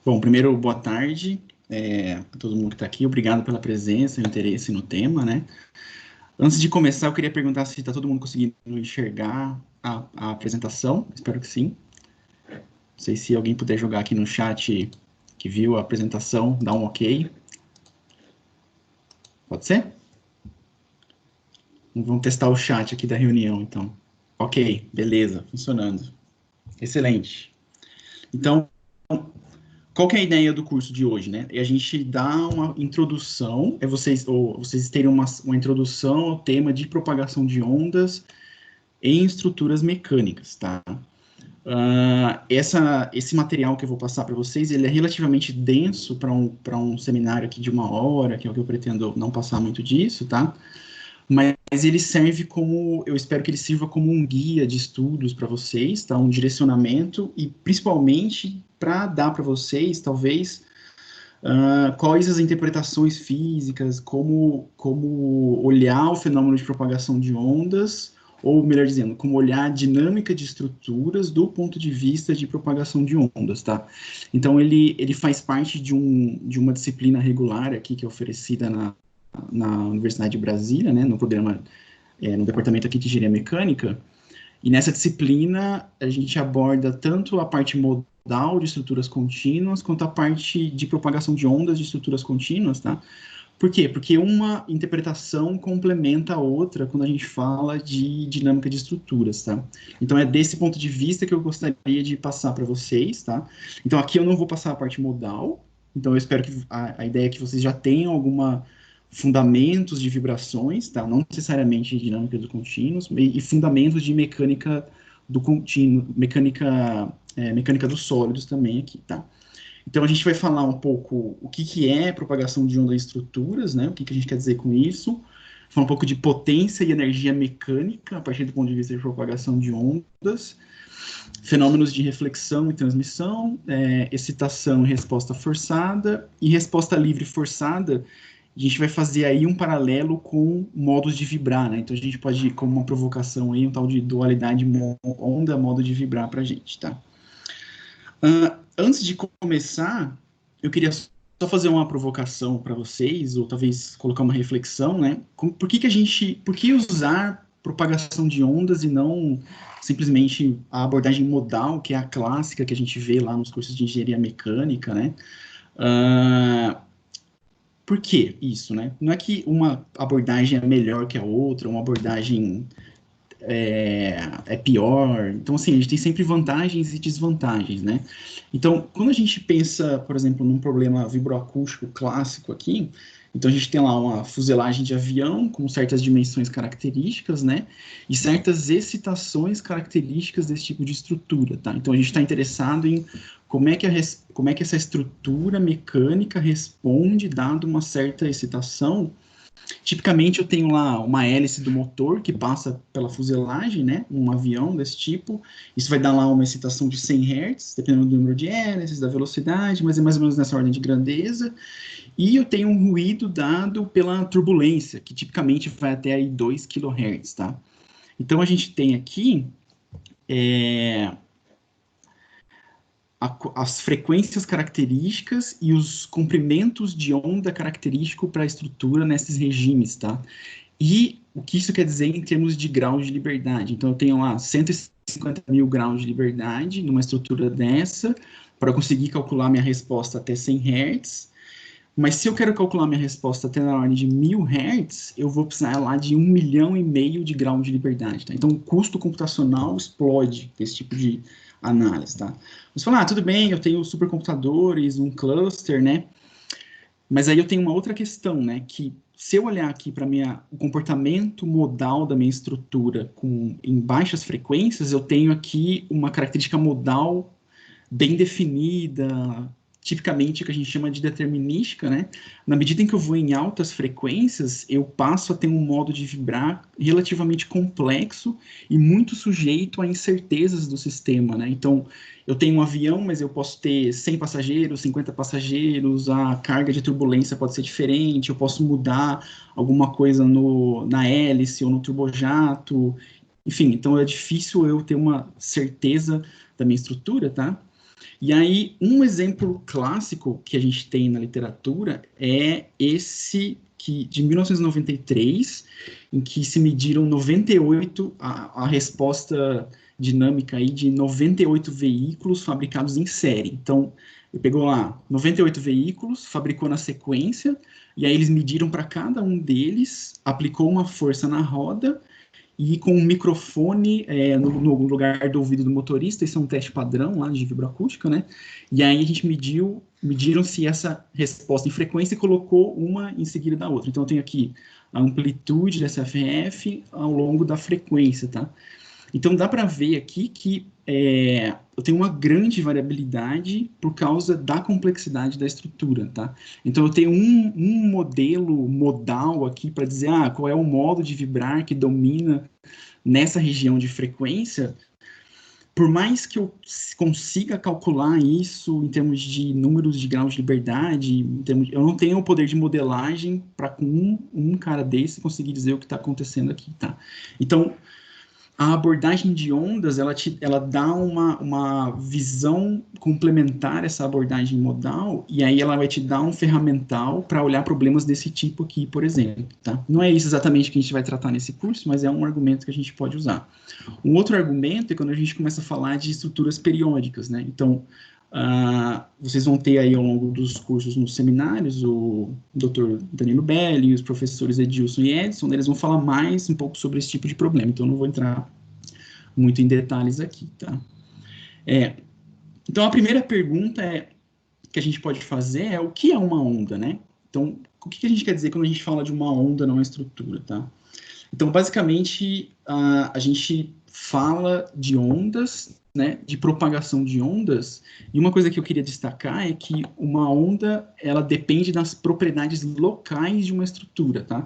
Bom, primeiro, boa tarde a todo mundo que está aqui. Obrigado pela presença e o interesse no tema, né? Antes de começar, eu queria perguntar se está todo mundo conseguindo enxergar a apresentação. Espero que sim. Não sei se alguém puder jogar aqui no chat que viu a apresentação, dá um ok. Pode ser? Vamos testar o chat aqui da reunião, então. Ok, beleza, funcionando. Excelente. Então, qual que é a ideia do curso de hoje, né? É a gente dar uma introdução, vocês terem uma introdução ao tema de propagação de ondas em estruturas mecânicas, tá? Esse material que eu vou passar para vocês, ele é relativamente denso para um seminário aqui de 1 hora, que é o que eu pretendo não passar muito disso, tá? Mas ele serve como, eu espero que ele sirva como um guia de estudos para vocês, tá? Um direcionamento e principalmente para dar para vocês, talvez, quais as interpretações físicas, como olhar o fenômeno de propagação de ondas, ou melhor dizendo, como olhar a dinâmica de estruturas do ponto de vista de propagação de ondas, tá? Então, ele faz parte de uma disciplina regular aqui que é oferecida na Universidade de Brasília, né, no programa, no departamento aqui de Engenharia Mecânica, e nessa disciplina a gente aborda tanto a parte modal de estruturas contínuas, quanto a parte de propagação de ondas de estruturas contínuas, tá? Por quê? Porque uma interpretação complementa a outra quando a gente fala de dinâmica de estruturas, tá? Então é desse ponto de vista que eu gostaria de passar para vocês, tá? Então aqui eu não vou passar a parte modal, então eu espero que a ideia é que vocês já tenham alguma fundamentos de vibrações, tá? Não necessariamente de dinâmica dos contínuos, e fundamentos de mecânica do contínuo, mecânica dos sólidos também aqui, tá? Então a gente vai falar um pouco o que é propagação de onda em estruturas, né? O que a gente quer dizer com isso? Falar um pouco de potência e energia mecânica a partir do ponto de vista de propagação de ondas, fenômenos de reflexão e transmissão, excitação e resposta forçada, e resposta livre forçada. A gente vai fazer aí um paralelo com modos de vibrar, né? Então a gente pode, como uma provocação aí, um tal de dualidade onda, modo de vibrar para a gente, tá? Antes de começar, eu queria só fazer uma provocação para vocês, ou talvez colocar uma reflexão, né? Por que usar propagação de ondas e não simplesmente a abordagem modal, que é a clássica que a gente vê lá nos cursos de engenharia mecânica, né? Por que isso, né? Não é que uma abordagem é melhor que a outra, uma abordagem é pior. Então, assim, a gente tem sempre vantagens e desvantagens, né? Então, quando a gente pensa, por exemplo, num problema vibroacústico clássico aqui, então a gente tem lá uma fuselagem de avião com certas dimensões características, né? E certas excitações características desse tipo de estrutura, tá? Então a gente está interessado em como é que essa estrutura mecânica responde dado uma certa excitação. Tipicamente eu tenho lá uma hélice do motor que passa pela fuselagem, né, um avião desse tipo, isso vai dar lá uma excitação de 100 Hz, dependendo do número de hélices, da velocidade, mas é mais ou menos nessa ordem de grandeza, e eu tenho um ruído dado pela turbulência, que tipicamente vai até aí 2 kHz, tá? Então a gente tem aqui as frequências características e os comprimentos de onda característico para a estrutura nesses regimes, tá? E o que isso quer dizer em termos de grau de liberdade? Então, eu tenho lá 150 mil graus de liberdade numa estrutura dessa, para conseguir calcular minha resposta até 100 Hz. Mas se eu quero calcular minha resposta até na ordem de 1000 Hz, eu vou precisar lá de 1,5 milhão de grau de liberdade, tá? Então, o custo computacional explode desse tipo de análise, tá? Você fala, tudo bem, eu tenho supercomputadores, um cluster, né? Mas aí eu tenho uma outra questão, né? Que se eu olhar aqui para o comportamento modal da minha estrutura em baixas frequências, eu tenho aqui uma característica modal bem definida, tipicamente o que a gente chama de determinística, né? Na medida em que eu vou em altas frequências, eu passo a ter um modo de vibrar relativamente complexo e muito sujeito a incertezas do sistema, né? Então, eu tenho um avião, mas eu posso ter 100 passageiros, 50 passageiros, a carga de turbulência pode ser diferente, eu posso mudar alguma coisa na hélice ou no turbojato, enfim, então é difícil eu ter uma certeza da minha estrutura, tá? E aí, um exemplo clássico que a gente tem na literatura é esse que, de 1993, em que se mediram 98, a resposta dinâmica aí de 98 veículos fabricados em série. Então, ele pegou lá 98 veículos, fabricou na sequência, e aí eles mediram para cada um deles, aplicou uma força na roda, e com um microfone no lugar do ouvido do motorista, esse é um teste padrão lá de vibroacústica, né? E aí a gente mediram-se essa resposta em frequência e colocou uma em seguida da outra. Então eu tenho aqui a amplitude dessa FF ao longo da frequência, tá? Então dá para ver aqui que eu tenho uma grande variabilidade por causa da complexidade da estrutura, tá? Então eu tenho um modelo modal aqui para dizer qual é o modo de vibrar que domina nessa região de frequência. Por mais que eu consiga calcular isso em termos de números de graus de liberdade, eu não tenho o poder de modelagem para com um cara desse conseguir dizer o que está acontecendo aqui, tá? Então, a abordagem de ondas, ela dá uma visão complementar a essa abordagem modal, e aí ela vai te dar um ferramental para olhar problemas desse tipo aqui, por exemplo, tá? Não é isso exatamente que a gente vai tratar nesse curso, mas é um argumento que a gente pode usar. Um outro argumento é quando a gente começa a falar de estruturas periódicas, né? Então, vocês vão ter aí ao longo dos cursos nos seminários, o Dr. Danilo Belli e os professores Edilson e Edson, eles vão falar mais um pouco sobre esse tipo de problema, então eu não vou entrar muito em detalhes aqui, tá? Então a primeira pergunta que a gente pode fazer é o que é uma onda, né? Então, o que a gente quer dizer quando a gente fala de uma onda numa estrutura, tá? Então, basicamente, a gente fala de ondas, né, de propagação de ondas, e uma coisa que eu queria destacar é que uma onda, ela depende das propriedades locais de uma estrutura, tá?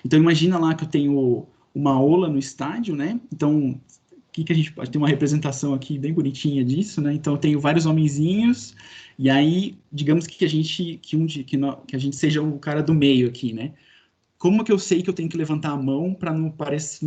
Então, imagina lá que eu tenho uma aula no estádio, né? Então, que a gente pode ter uma representação aqui bem bonitinha disso, né? Então, eu tenho vários homenzinhos, e aí, digamos que a gente seja o cara do meio aqui, né? Como que eu sei que eu tenho que levantar a mão para não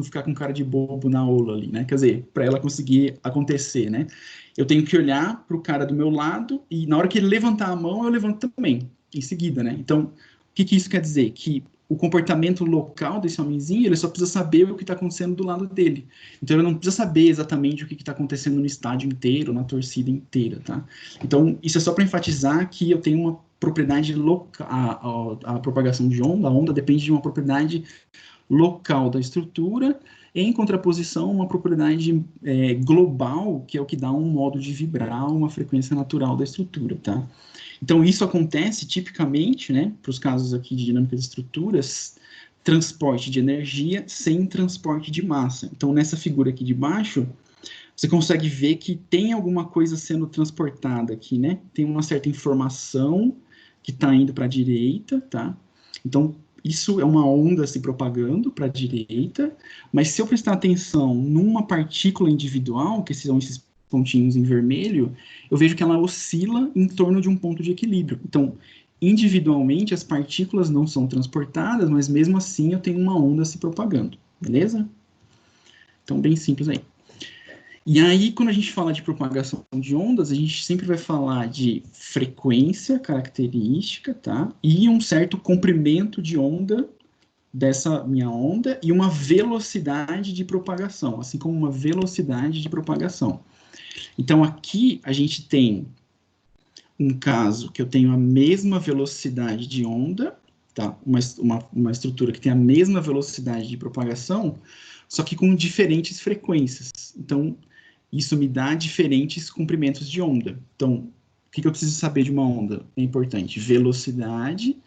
ficar com cara de bobo na aula ali, né? Quer dizer, para ela conseguir acontecer, né? Eu tenho que olhar para o cara do meu lado e na hora que ele levantar a mão, eu levanto também, em seguida, né? Então, o que isso quer dizer? Que o comportamento local desse homenzinho, ele só precisa saber o que está acontecendo do lado dele. Então, ele não precisa saber exatamente o que está acontecendo no estádio inteiro, na torcida inteira, tá? Então, isso é só para enfatizar que eu tenho uma propriedade local, a propagação de onda, a onda depende de uma propriedade local da estrutura, em contraposição a uma propriedade global, que é o que dá um modo de vibrar, uma frequência natural da estrutura, tá? Então, isso acontece tipicamente, né, para os casos aqui de dinâmica de estruturas, transporte de energia sem transporte de massa. Então, nessa figura aqui de baixo, você consegue ver que tem alguma coisa sendo transportada aqui, né? Tem uma certa informação que está indo para a direita, tá? Então, isso é uma onda se propagando para a direita, mas se eu prestar atenção numa partícula individual, que são esses pontinhos em vermelho, eu vejo que ela oscila em torno de um ponto de equilíbrio. Então, individualmente, as partículas não são transportadas, mas mesmo assim eu tenho uma onda se propagando, beleza? Então, bem simples aí. E aí, quando a gente fala de propagação de ondas, a gente sempre vai falar de frequência característica, tá? E um certo comprimento de onda dessa minha onda e uma velocidade de propagação, assim como uma velocidade de propagação. Então, aqui a gente tem um caso que eu tenho a mesma velocidade de onda, tá? Uma estrutura que tem a mesma velocidade de propagação, só que com diferentes frequências. Então, isso me dá diferentes comprimentos de onda. Então, o que eu preciso saber de uma onda? É importante. Velocidade,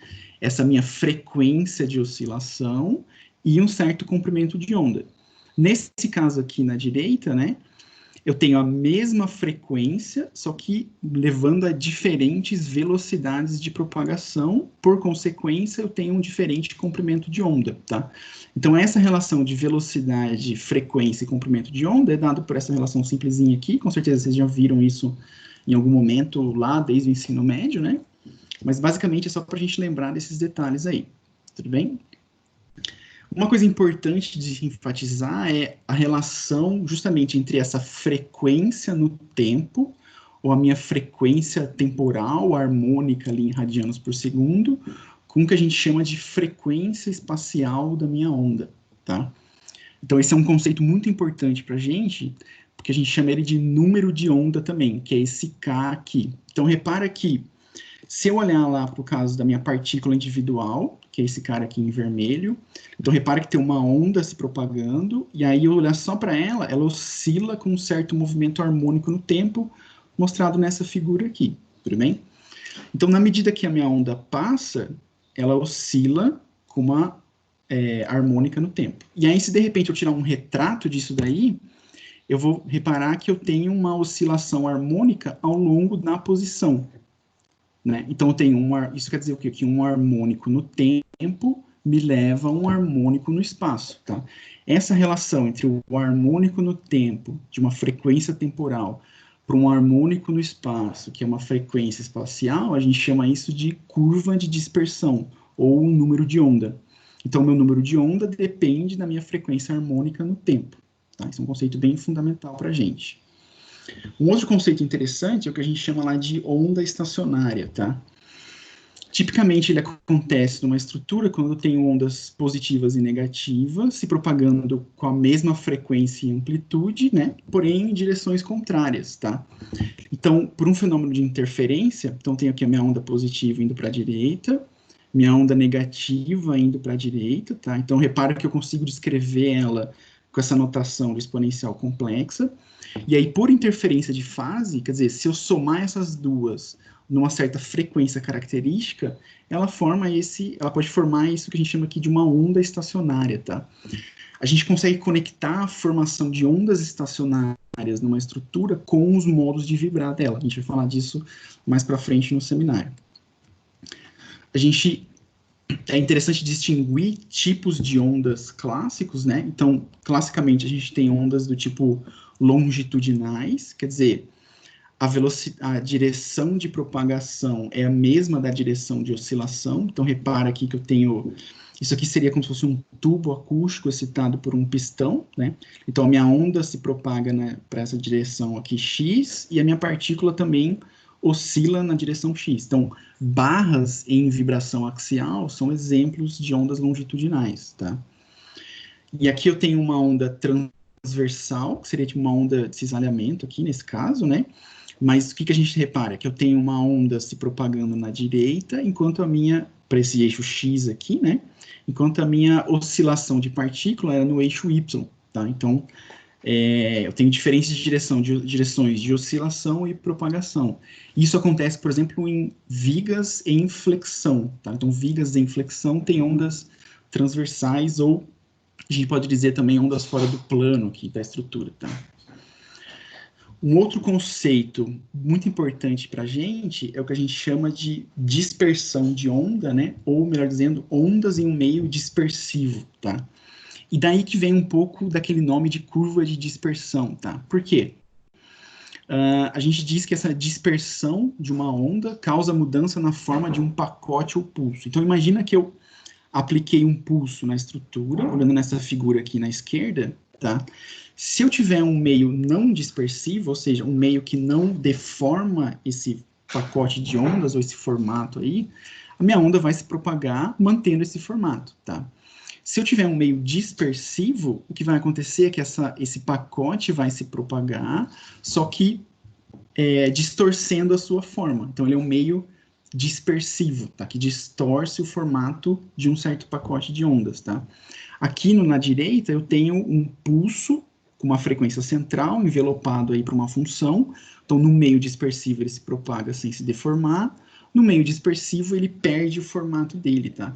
essa minha frequência de oscilação e um certo comprimento de onda. Nesse caso aqui na direita, né, eu tenho a mesma frequência, só que levando a diferentes velocidades de propagação, por consequência, eu tenho um diferente comprimento de onda, tá? Então, essa relação de velocidade, frequência e comprimento de onda é dado por essa relação simplesinha aqui, com certeza vocês já viram isso em algum momento lá, desde o ensino médio, né? Mas, basicamente, é só para a gente lembrar desses detalhes aí, tudo bem? Uma coisa importante de enfatizar é a relação justamente entre essa frequência no tempo, ou a minha frequência temporal, harmônica ali em radianos por segundo, com o que a gente chama de frequência espacial da minha onda, tá? Então, esse é um conceito muito importante para a gente, porque a gente chama ele de número de onda também, que é esse K aqui. Então, repara que, se eu olhar lá para o caso da minha partícula individual, que é esse cara aqui em vermelho, então repara que tem uma onda se propagando, e aí eu olhar só para ela, ela oscila com um certo movimento harmônico no tempo, mostrado nessa figura aqui, tudo bem? Então, na medida que a minha onda passa, ela oscila com uma harmônica no tempo. E aí, se de repente eu tirar um retrato disso daí, eu vou reparar que eu tenho uma oscilação harmônica ao longo da posição, né? Então, eu tenho isso quer dizer o quê? Que um harmônico no tempo me leva a um harmônico no espaço, tá? Essa relação entre o harmônico no tempo, de uma frequência temporal, para um harmônico no espaço, que é uma frequência espacial, a gente chama isso de curva de dispersão, ou um número de onda. Então, o meu número de onda depende da minha frequência harmônica no tempo, tá? Isso é um conceito bem fundamental para a gente. Um outro conceito interessante é o que a gente chama lá de onda estacionária, tá? Tipicamente, ele acontece numa estrutura quando eu tenho ondas positivas e negativas se propagando com a mesma frequência e amplitude, né? Porém, em direções contrárias, tá? Então, por um fenômeno de interferência, então tenho aqui a minha onda positiva indo para a direita, minha onda negativa indo para a direita, tá? Então, repara que eu consigo descrever ela com essa notação de exponencial complexa. E aí, por interferência de fase, quer dizer, se eu somar essas duas numa certa frequência característica, ela pode formar isso que a gente chama aqui de uma onda estacionária, tá? A gente consegue conectar a formação de ondas estacionárias numa estrutura com os modos de vibrar dela. A gente vai falar disso mais para frente no seminário. É interessante distinguir tipos de ondas clássicos, né? Então, classicamente, a gente tem ondas do tipo longitudinais, quer dizer, a direção de propagação é a mesma da direção de oscilação. Então, repara aqui que eu tenho... Isso aqui seria como se fosse um tubo acústico excitado por um pistão, né? Então, a minha onda se propaga, né, para essa direção aqui, x, e a minha partícula também oscila na direção x. Então, barras em vibração axial são exemplos de ondas longitudinais, tá? E aqui eu tenho uma onda transversal, que seria tipo uma onda de cisalhamento aqui, nesse caso, né? Mas o que a gente repara? Que eu tenho uma onda se propagando na direita, enquanto a minha, para esse eixo x aqui, né? Enquanto a minha oscilação de partícula era no eixo y, tá? Então, eu tenho diferentes direções de oscilação e propagação. Isso acontece, por exemplo, em vigas em flexão, tá? Então, vigas em flexão têm ondas transversais ou, a gente pode dizer também, ondas fora do plano aqui da estrutura, tá? Um outro conceito muito importante para a gente é o que a gente chama de dispersão de onda, né? Ou, melhor dizendo, ondas em um meio dispersivo, tá? E daí que vem um pouco daquele nome de curva de dispersão, tá? Por quê? A gente diz que essa dispersão de uma onda causa mudança na forma de um pacote ou pulso. Então, imagina que eu apliquei um pulso na estrutura, olhando nessa figura aqui na esquerda, tá? Se eu tiver um meio não dispersivo, ou seja, um meio que não deforma esse pacote de ondas, ou esse formato aí, a minha onda vai se propagar mantendo esse formato, tá? Se eu tiver um meio dispersivo, o que vai acontecer é que esse pacote vai se propagar, só que distorcendo a sua forma. Então, ele é um meio dispersivo, tá? Que distorce o formato de um certo pacote de ondas, tá? Aqui na direita, eu tenho um pulso com uma frequência central, envelopado aí por uma função. Então, no meio dispersivo, ele se propaga sem se deformar. No meio dispersivo, ele perde o formato dele, tá?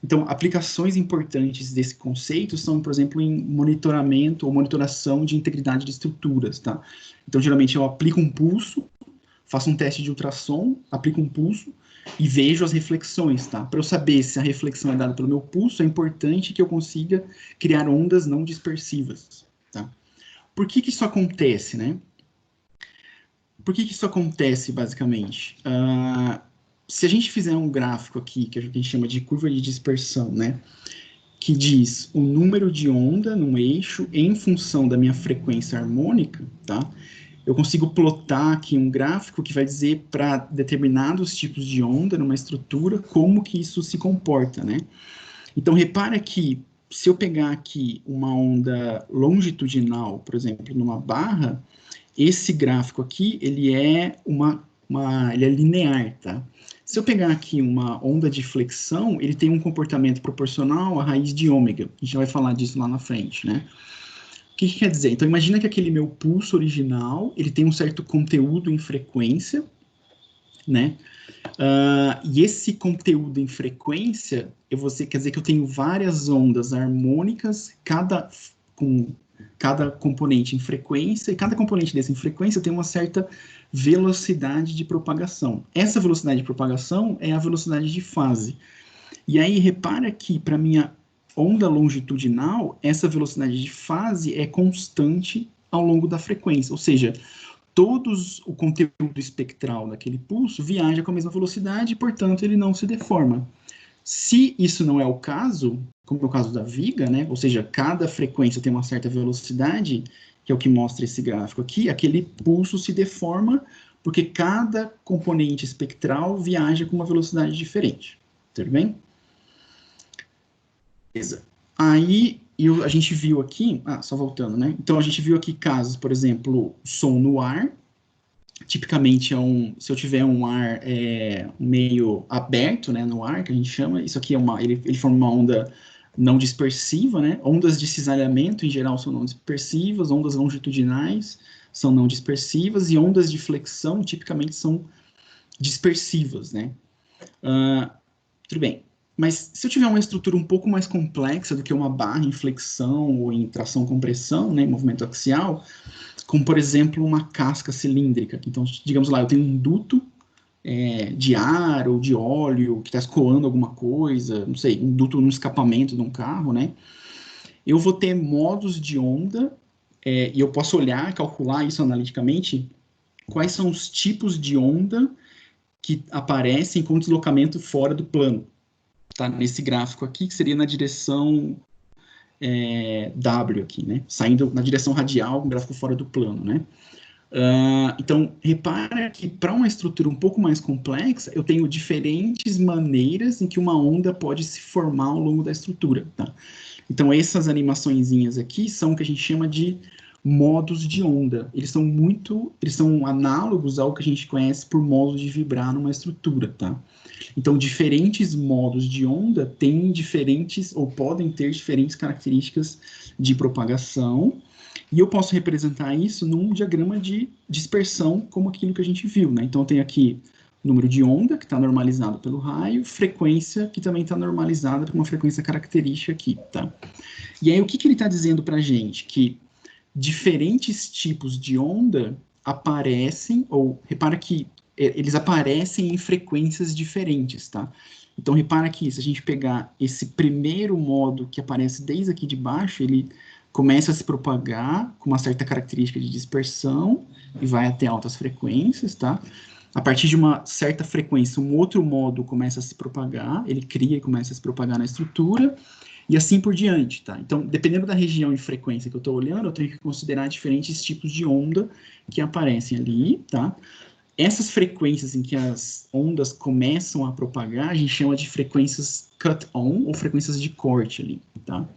Então, aplicações importantes desse conceito são, por exemplo, em monitoramento ou monitoração de integridade de estruturas, tá? Então, geralmente, eu aplico um pulso, faço um teste de ultrassom, aplico um pulso e vejo as reflexões, tá? Para eu saber se a reflexão é dada pelo meu pulso, é importante que eu consiga criar ondas não dispersivas, tá? Por que isso acontece, né? Por que isso acontece, basicamente? Se a gente fizer um gráfico aqui, que a gente chama de curva de dispersão, né? Que diz o número de onda num eixo em função da minha frequência harmônica, tá? eu consigo plotar aqui um gráfico que vai dizer para determinados tipos de onda numa estrutura como que isso se comporta, né? Então, repara que se eu pegar aqui uma onda longitudinal, por exemplo, numa barra, esse gráfico aqui, ele é ele é linear, tá? Se eu pegar aqui uma onda de flexão, ele tem um comportamento proporcional à raiz de ômega. A gente vai falar disso lá na frente, né? O que quer dizer? Então, imagina que aquele meu pulso original, ele tem um certo conteúdo em frequência, né? E esse conteúdo em frequência, quer dizer que eu tenho várias ondas harmônicas, com cada componente em frequência, e cada componente desse em frequência tem uma certa velocidade de propagação. Essa velocidade de propagação é a velocidade de fase. E aí, repara que, para minha onda longitudinal, essa velocidade de fase é constante ao longo da frequência, ou seja, o conteúdo espectral daquele pulso viaja com a mesma velocidade e, portanto, ele não se deforma. Se isso não é o caso, como é o caso da viga, né, ou seja, cada frequência tem uma certa velocidade, que é o que mostra esse gráfico aqui, aquele pulso se deforma porque cada componente espectral viaja com uma velocidade diferente. Tudo bem? Beleza. Aí, a gente viu aqui, só voltando, né? Então, a gente viu aqui casos, por exemplo, som no ar. Tipicamente, se eu tiver um ar meio aberto, né, no ar, que a gente chama, isso aqui ele forma uma onda não dispersiva, né? Ondas de cisalhamento, em geral, são não dispersivas, ondas longitudinais são não dispersivas, e ondas de flexão, tipicamente, são dispersivas, né? Tudo bem. Mas se eu tiver uma estrutura um pouco mais complexa do que uma barra em flexão ou em tração-compressão, né, movimento axial, como, por exemplo, uma casca cilíndrica. Então, digamos lá, eu tenho um duto de ar ou de óleo que está escoando alguma coisa, não sei, um duto no escapamento de um carro, né? Eu vou ter modos de onda, e eu posso olhar, calcular isso analiticamente, quais são os tipos de onda que aparecem com deslocamento fora do plano. Tá nesse gráfico aqui, que seria na direção W aqui, né? Saindo na direção radial, um gráfico fora do plano, né? Então, repara que para uma estrutura um pouco mais complexa, eu tenho diferentes maneiras em que uma onda pode se formar ao longo da estrutura, tá? Então, essas animaçõezinhas aqui são o que a gente chama de modos de onda. Eles são análogos ao que a gente conhece por modos de vibrar numa estrutura, tá? Então, diferentes modos de onda têm diferentes, ou podem ter diferentes características de propagação, e eu posso representar isso num diagrama de dispersão, como aquilo que a gente viu, né? Então, eu tenho aqui número de onda, que está normalizado pelo raio, frequência, que também está normalizada por uma frequência característica aqui, tá? E aí, o que ele está dizendo para a gente? Que diferentes tipos de onda aparecem, ou repara que eles aparecem em frequências diferentes, tá? Então, repara que se a gente pegar esse primeiro modo que aparece desde aqui de baixo, ele começa a se propagar com uma certa característica de dispersão e vai até altas frequências, tá? A partir de uma certa frequência, um outro modo começa a se propagar, ele cria e começa a se propagar na estrutura, e assim por diante, tá? Então, dependendo da região e frequência que eu estou olhando, eu tenho que considerar diferentes tipos de onda que aparecem ali, tá? Essas frequências em que as ondas começam a propagar, a gente chama de frequências cut-on, ou frequências de corte ali, tá?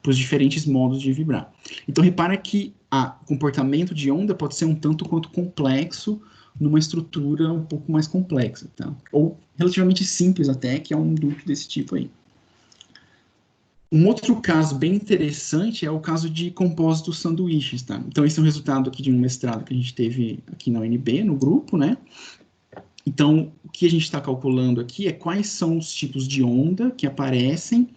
Para os diferentes modos de vibrar. Então, repara que o comportamento de onda pode ser um tanto quanto complexo numa estrutura um pouco mais complexa, tá? Ou relativamente simples até, que é um duto desse tipo aí. Um outro caso bem interessante é o caso de compósitos sanduíches, tá? Então, esse é um resultado aqui de um mestrado que a gente teve aqui na UNB, no grupo, né? Então, o que a gente está calculando aqui é quais são os tipos de onda que aparecem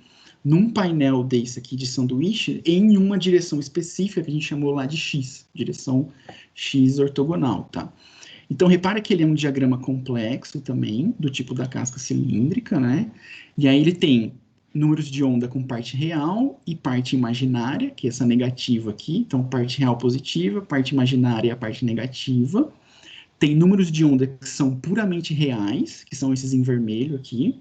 num painel desse aqui de sanduíche em uma direção específica que a gente chamou lá de X, direção X ortogonal, tá? Então, repara que ele é um diagrama complexo também, do tipo da casca cilíndrica, né? E aí ele tem números de onda com parte real e parte imaginária, que é essa negativa aqui. Então, parte real positiva, parte imaginária a parte negativa. Tem números de onda que são puramente reais, que são esses em vermelho aqui.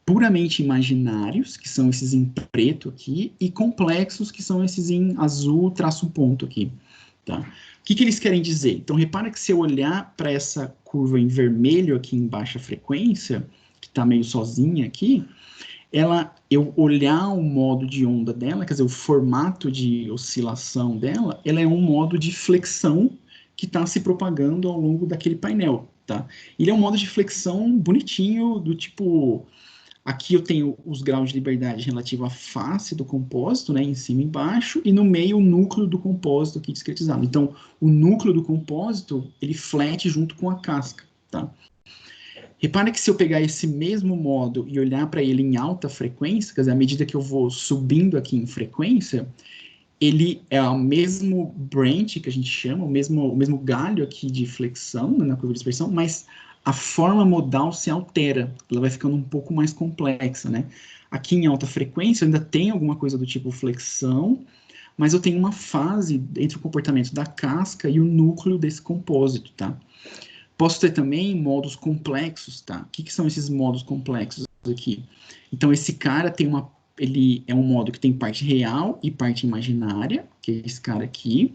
Puramente imaginários, que são esses em preto aqui. E complexos, que são esses em azul traço ponto aqui. tá? O que eles querem dizer? Então, repara que se eu olhar para essa curva em vermelho aqui em baixa frequência, que está meio sozinha aqui, eu olhar o modo de onda dela, quer dizer, o formato de oscilação dela, ela é um modo de flexão que está se propagando ao longo daquele painel, tá? Ele é um modo de flexão bonitinho, do tipo... Aqui eu tenho os graus de liberdade relativo à face do compósito, né, em cima e embaixo, e no meio o núcleo do compósito aqui discretizado. Então, o núcleo do compósito, ele flete junto com a casca, tá? Repara que se eu pegar esse mesmo modo e olhar para ele em alta frequência, quer dizer, à medida que eu vou subindo aqui em frequência, ele é o mesmo branch que a gente chama, o mesmo galho aqui de flexão, né, na curva de dispersão, mas a forma modal se altera, ela vai ficando um pouco mais complexa, né? Aqui em alta frequência ainda tem alguma coisa do tipo flexão, mas eu tenho uma fase entre o comportamento da casca e o núcleo desse compósito, tá? Posso ter também modos complexos, tá? O que são esses modos complexos aqui? Então, esse cara ele é um modo que tem parte real e parte imaginária, que é esse cara aqui.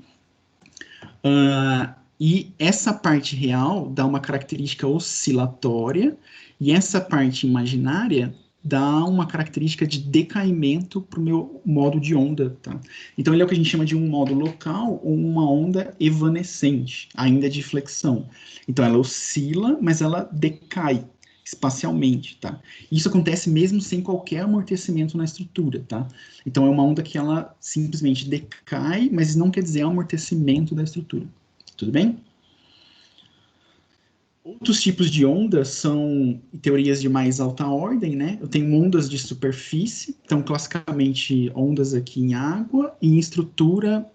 E essa parte real dá uma característica oscilatória, e essa parte imaginária dá uma característica de decaimento para o meu modo de onda, tá? Então, ele é o que a gente chama de um modo local ou uma onda evanescente, ainda de flexão. Então, ela oscila, mas ela decai espacialmente, tá? Isso acontece mesmo sem qualquer amortecimento na estrutura, tá? Então, é uma onda que ela simplesmente decai, mas não quer dizer amortecimento da estrutura. Tudo bem? Outros tipos de ondas são teorias de mais alta ordem, né? Eu tenho ondas de superfície, então, classicamente, ondas aqui em água, e em estrutura,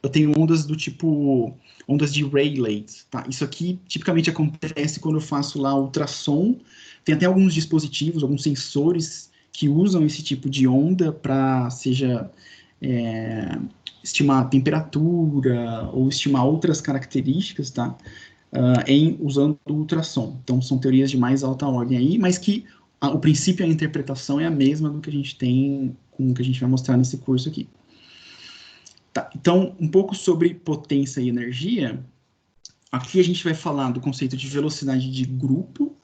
eu tenho ondas do tipo, ondas de Rayleigh, tá? Isso aqui, tipicamente, acontece quando eu faço lá ultrassom. Tem até alguns dispositivos, alguns sensores que usam esse tipo de onda para, seja... estimar a temperatura ou estimar outras características, tá? Usando o ultrassom. Então, são teorias de mais alta ordem aí, mas que o princípio e a interpretação é a mesma do que a gente tem, com o que a gente vai mostrar nesse curso aqui. Tá, então, um pouco sobre potência e energia. Aqui a gente vai falar do conceito de velocidade de grupo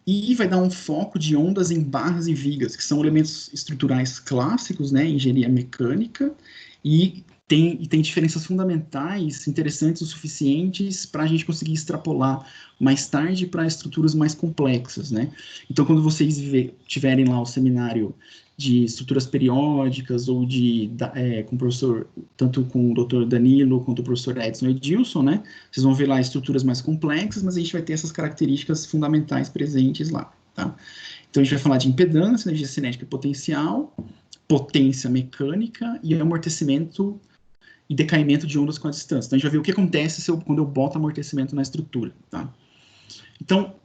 e vai dar um foco de ondas em barras e vigas, que são elementos estruturais clássicos, né, engenharia mecânica, e tem diferenças fundamentais, interessantes o suficientes para a gente conseguir extrapolar mais tarde para estruturas mais complexas, né? Então, quando vocês tiverem lá o seminário de estruturas periódicas ou com o professor, tanto com o Dr. Danilo quanto o professor Edson Edilson, né? Vocês vão ver lá estruturas mais complexas, mas a gente vai ter essas características fundamentais presentes lá, tá? Então, a gente vai falar de impedância, energia cinética e potencial, potência mecânica e amortecimento e decaimento de ondas com a distância. Então, a gente vai ver o que acontece quando eu boto amortecimento na estrutura, tá? Então,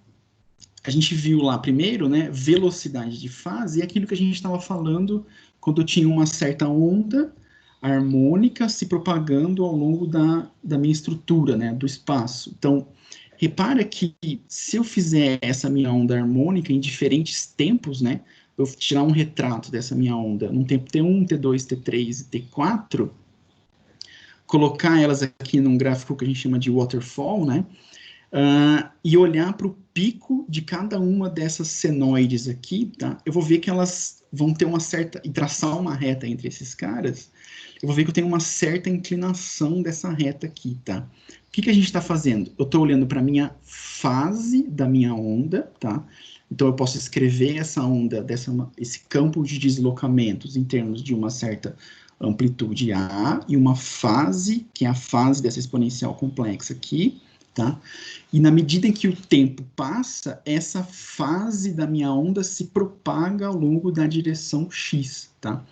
a gente viu lá primeiro, né, velocidade de fase, e aquilo que a gente estava falando quando eu tinha uma certa onda harmônica se propagando ao longo da minha estrutura, né, do espaço. Então, repara que se eu fizer essa minha onda harmônica em diferentes tempos, né, eu tirar um retrato dessa minha onda num tempo T1, T2, T3 e T4, colocar elas aqui num gráfico que a gente chama de waterfall, né? E olhar para o pico de cada uma dessas senoides aqui, tá? Eu vou ver que elas vão ter uma certa... E traçar uma reta entre esses caras, eu vou ver que eu tenho uma certa inclinação dessa reta aqui, tá? O que a gente está fazendo? Eu estou olhando para a minha fase da minha onda, tá? Então, eu posso escrever essa onda, esse campo de deslocamentos em termos de uma certa amplitude A e uma fase, que é a fase dessa exponencial complexa aqui, tá? E na medida em que o tempo passa, essa fase da minha onda se propaga ao longo da direção x, tá?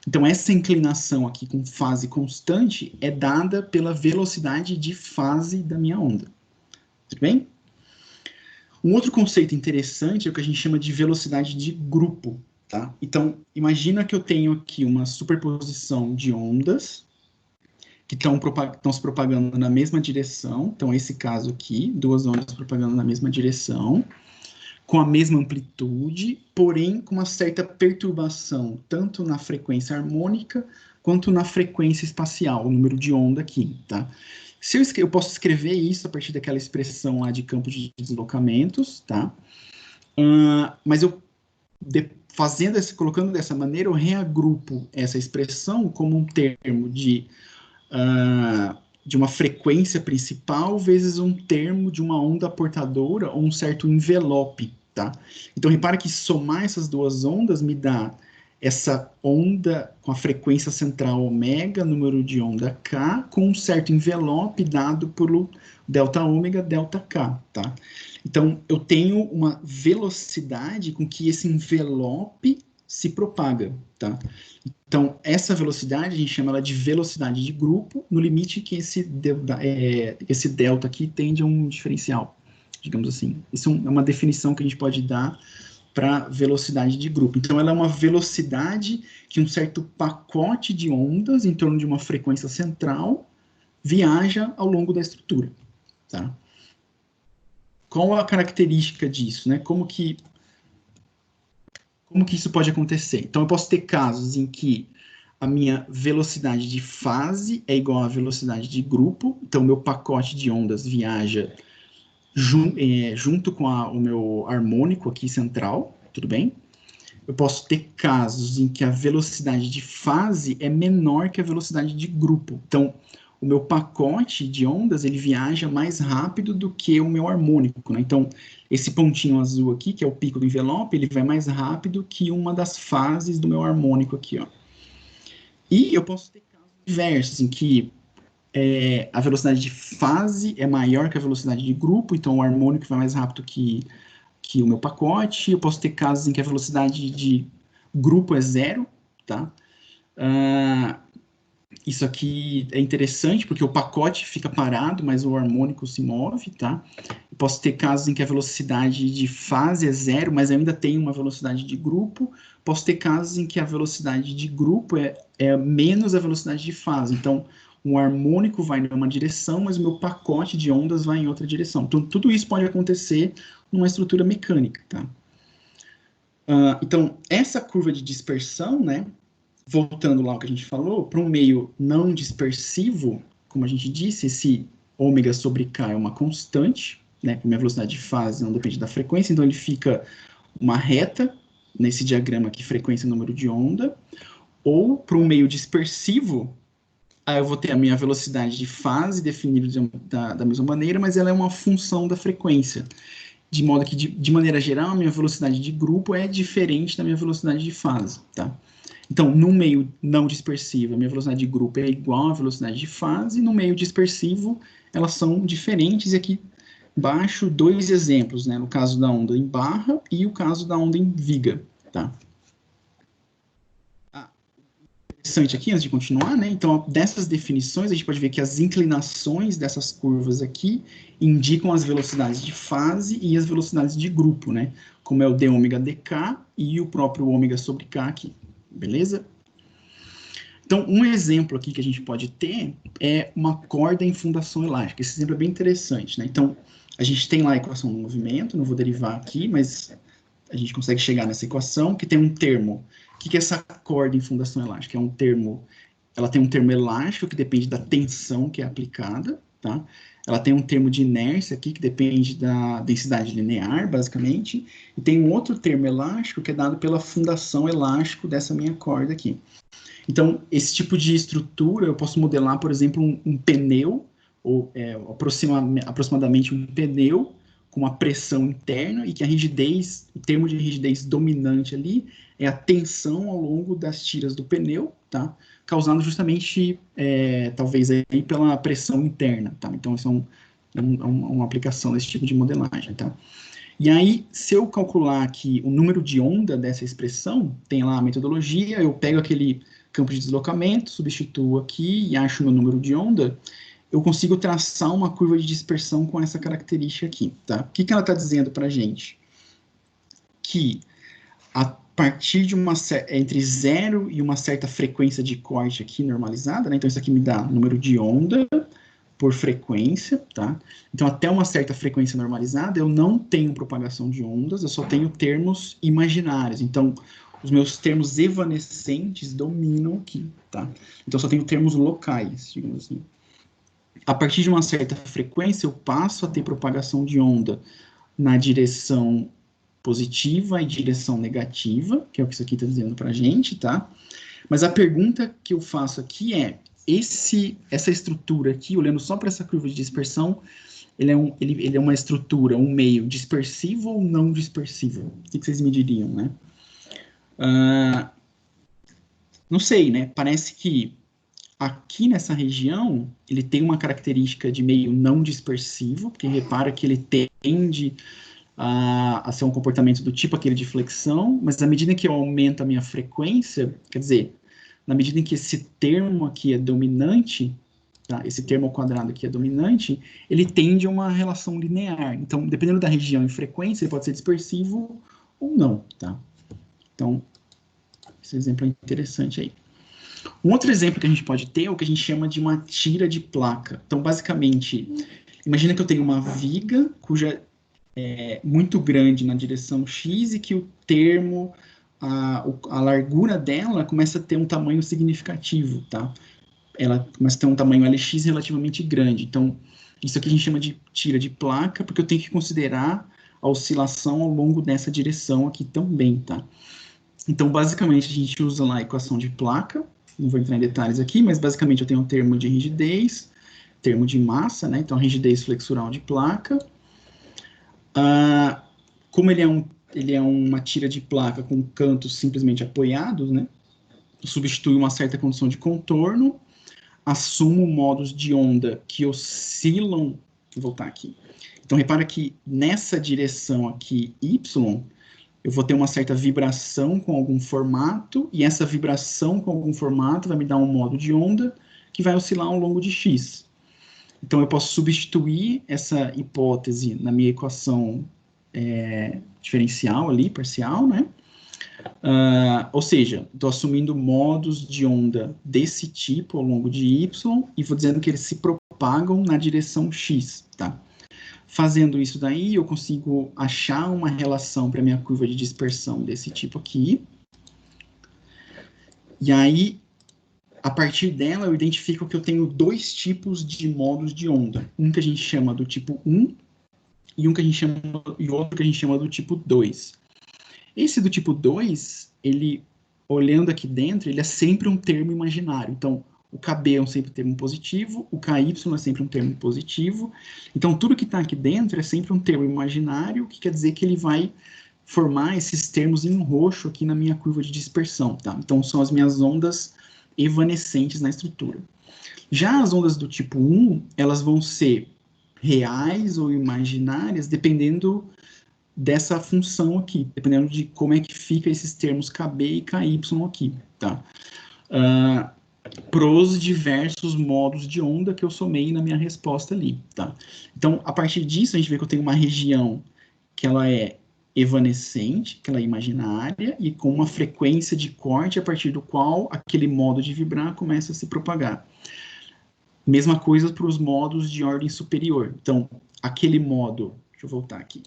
Então, essa inclinação aqui com fase constante é dada pela velocidade de fase da minha onda. Tudo bem? Um outro conceito interessante é o que a gente chama de velocidade de grupo, tá? Então, imagina que eu tenho aqui uma superposição de ondas que estão se propagando na mesma direção. Então, esse caso aqui, duas ondas propagando na mesma direção, com a mesma amplitude, porém com uma certa perturbação, tanto na frequência harmônica quanto na frequência espacial, o número de onda aqui, tá? Se eu posso escrever isso a partir daquela expressão lá de campo de deslocamentos, tá? Mas eu, colocando dessa maneira, eu reagrupo essa expressão como um termo de uma frequência principal vezes um termo de uma onda portadora ou um certo envelope, tá? Então, repara que somar essas duas ondas me dá essa onda com a frequência central ômega, número de onda k, com um certo envelope dado por delta ômega, delta k, tá? Então, eu tenho uma velocidade com que esse envelope se propaga, tá? Então, essa velocidade, a gente chama ela de velocidade de grupo, no limite que esse delta aqui tende a um diferencial, digamos assim. Isso é uma definição que a gente pode dar para velocidade de grupo. Então, ela é uma velocidade que um certo pacote de ondas em torno de uma frequência central viaja ao longo da estrutura, tá? Qual a característica disso, né? Como que isso pode acontecer? Então, eu posso ter casos em que a minha velocidade de fase é igual à velocidade de grupo, então meu pacote de ondas viaja junto com o meu harmônico aqui central, tudo bem? Eu posso ter casos em que a velocidade de fase é menor que a velocidade de grupo. Então, o meu pacote de ondas, ele viaja mais rápido do que o meu harmônico, né? Então, esse pontinho azul aqui, que é o pico do envelope, ele vai mais rápido que uma das fases do meu harmônico aqui, ó. E eu posso ter casos diversos, em que a velocidade de fase é maior que a velocidade de grupo, então o harmônico vai mais rápido que o meu pacote. Eu posso ter casos em que a velocidade de grupo é zero, tá? Isso aqui é interessante, porque o pacote fica parado, mas o harmônico se move, tá? Eu posso ter casos em que a velocidade de fase é zero, mas ainda tem uma velocidade de grupo. Posso ter casos em que a velocidade de grupo é menos a velocidade de fase. Então, o harmônico vai numa direção, mas o meu pacote de ondas vai em outra direção. Então, tudo isso pode acontecer numa estrutura mecânica, tá? Então, essa curva de dispersão, né? Voltando lá ao que a gente falou, para um meio não dispersivo, como a gente disse, esse ômega sobre k é uma constante, né? Minha velocidade de fase não depende da frequência, então ele fica uma reta nesse diagrama aqui, frequência e número de onda. Ou para um meio dispersivo, aí eu vou ter a minha velocidade de fase definida da mesma maneira, mas ela é uma função da frequência. De modo que, de maneira geral, a minha velocidade de grupo é diferente da minha velocidade de fase, tá? Então, no meio não dispersivo, a minha velocidade de grupo é igual à velocidade de fase, e no meio dispersivo, elas são diferentes, e aqui embaixo, dois exemplos, né? No caso da onda em barra e o caso da onda em viga, tá? Interessante aqui, antes de continuar, né? Então, dessas definições, a gente pode ver que as inclinações dessas curvas aqui indicam as velocidades de fase e as velocidades de grupo, né? Como é o d ômega dk e o próprio ômega sobre k aqui, beleza? Então, um exemplo aqui que a gente pode ter é uma corda em fundação elástica. Esse exemplo é bem interessante, né? Então, a gente tem lá a equação do movimento, não vou derivar aqui, mas a gente consegue chegar nessa equação, que tem um termo. O que é essa corda em fundação elástica? Ela tem um termo elástico, que depende da tensão que é aplicada, tá? Ela tem um termo de inércia aqui, que depende da densidade linear, basicamente, e tem um outro termo elástico, que é dado pela fundação elástico dessa minha corda aqui. Então, esse tipo de estrutura, eu posso modelar, por exemplo, um pneu, ou aproximadamente um pneu, com uma pressão interna, e que a rigidez, o termo de rigidez dominante ali, é a tensão ao longo das tiras do pneu, tá? Causando justamente, talvez, aí, pela pressão interna, tá? Então, isso é uma aplicação desse tipo de modelagem, tá? E aí, se eu calcular aqui o número de onda dessa expressão, tem lá a metodologia, eu pego aquele campo de deslocamento, substituo aqui e acho o meu número de onda, eu consigo traçar uma curva de dispersão com essa característica aqui, tá? O que ela está dizendo para a gente? Que a partir de entre 0 e uma certa frequência de corte aqui normalizada, né? Então isso aqui me dá número de onda por frequência, tá? Então até uma certa frequência normalizada eu não tenho propagação de ondas, eu só tenho termos imaginários. Então os meus termos evanescentes dominam aqui, tá? Então, só tenho termos locais, digamos assim. A partir de uma certa frequência, eu passo a ter propagação de onda na direção positiva e direção negativa, que é o que isso aqui está dizendo para a gente, tá? Mas a pergunta que eu faço aqui é, essa estrutura aqui, olhando só para essa curva de dispersão, ele é uma estrutura, um meio dispersivo ou não dispersivo? O que vocês me diriam, né? Não sei, né? Parece que aqui nessa região, ele tem uma característica de meio não dispersivo, porque repara que ele tende a ser um comportamento do tipo aquele de flexão, mas à medida que eu aumento a minha frequência, quer dizer, na medida em que esse termo aqui é dominante, tá? Esse termo ao quadrado aqui é dominante, ele tende a uma relação linear. Então, dependendo da região e frequência, ele pode ser dispersivo ou não, tá? Então, esse exemplo é interessante aí. Um outro exemplo que a gente pode ter é o que a gente chama de uma tira de placa. Então, basicamente, imagina que eu tenho uma viga cuja é muito grande na direção X e que o termo, a largura dela começa a ter um tamanho significativo, tá? Ela começa a ter um tamanho LX relativamente grande. Então, isso aqui a gente chama de tira de placa, porque eu tenho que considerar a oscilação ao longo dessa direção aqui também, tá? Então, basicamente, a gente usa lá a equação de placa, não vou entrar em detalhes aqui, mas basicamente eu tenho um termo de rigidez, termo de massa, né? Então, rigidez flexural de placa. Como ele é uma tira de placa com cantos simplesmente apoiados, né? Substitui uma certa condição de contorno, assumo modos de onda que oscilam. Vou voltar aqui. Então, repara que nessa direção aqui, y, eu vou ter uma certa vibração com algum formato, e essa vibração com algum formato vai me dar um modo de onda que vai oscilar ao longo de x. Então, eu posso substituir essa hipótese na minha equação diferencial ali, parcial, né? Ou seja, estou assumindo modos de onda desse tipo ao longo de y e vou dizendo que eles se propagam na direção x, tá? Fazendo isso daí, eu consigo achar uma relação para minha curva de dispersão desse tipo aqui. E aí, a partir dela, eu identifico que eu tenho dois tipos de modos de onda. Um que a gente chama do tipo 1 e outro que a gente chama do tipo 2. Esse do tipo 2, ele, olhando aqui dentro, ele é sempre um termo imaginário. Então, o KB é sempre um termo positivo, o KY é sempre um termo positivo. Então, tudo que está aqui dentro é sempre um termo imaginário, que quer dizer que ele vai formar esses termos em roxo aqui na minha curva de dispersão, tá? Então, são as minhas ondas evanescentes na estrutura. Já as ondas do tipo 1, elas vão ser reais ou imaginárias, dependendo dessa função aqui, dependendo de como é que fica esses termos KB e KY aqui, tá? Pros diversos modos de onda que eu somei na minha resposta ali, tá? Então, a partir disso, a gente vê que eu tenho uma região que ela é evanescente, que ela é imaginária, e com uma frequência de corte a partir do qual aquele modo de vibrar começa a se propagar. Mesma coisa para os modos de ordem superior. Então, aquele modo, deixa eu voltar aqui.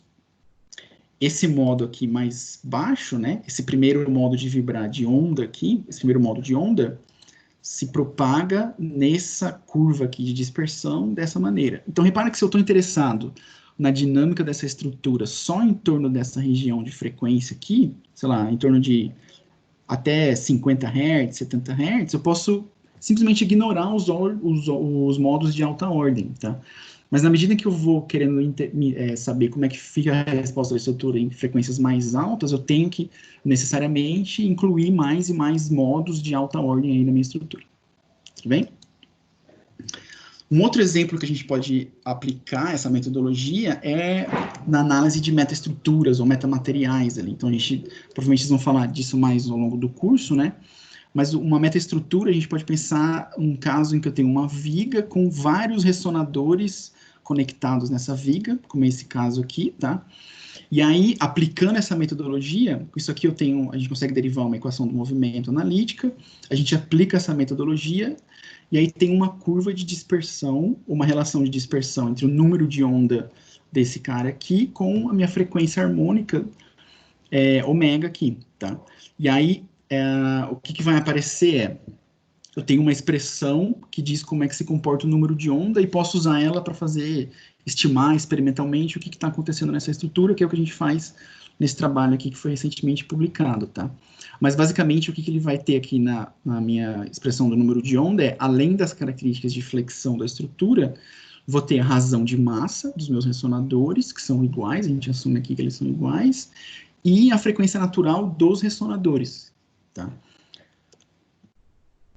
Esse modo aqui mais baixo, né? Esse primeiro modo de vibrar de onda aqui, esse primeiro modo de onda, se propaga nessa curva aqui de dispersão dessa maneira. Então, repara que se eu estou interessado na dinâmica dessa estrutura só em torno dessa região de frequência aqui, sei lá, em torno de até 50 Hz, 70 Hz, eu posso simplesmente ignorar os modos de alta ordem, tá? Mas na medida que eu vou querendo saber como é que fica a resposta da estrutura em frequências mais altas, eu tenho que necessariamente incluir mais e mais modos de alta ordem aí na minha estrutura. Tudo bem? Um outro exemplo que a gente pode aplicar essa metodologia é na análise de metaestruturas ou metamateriais ali. Então, provavelmente vocês vão falar disso mais ao longo do curso, né? Mas uma metaestrutura, a gente pode pensar um caso em que eu tenho uma viga com vários ressonadores conectados nessa viga, como esse caso aqui, tá? E aí, aplicando essa metodologia, isso aqui a gente consegue derivar uma equação do movimento analítica, a gente aplica essa metodologia, e aí tem uma curva de dispersão, uma relação de dispersão entre o número de onda desse cara aqui com a minha frequência harmônica ômega aqui, tá? E aí, o que vai aparecer eu tenho uma expressão que diz como é que se comporta o número de onda e posso usar ela para estimar experimentalmente o que está acontecendo nessa estrutura, que é o que a gente faz nesse trabalho aqui que foi recentemente publicado, tá? Mas basicamente o que ele vai ter aqui na minha expressão do número de onda além das características de flexão da estrutura, vou ter a razão de massa dos meus ressonadores, que são iguais, a gente assume aqui que eles são iguais, e a frequência natural dos ressonadores, tá?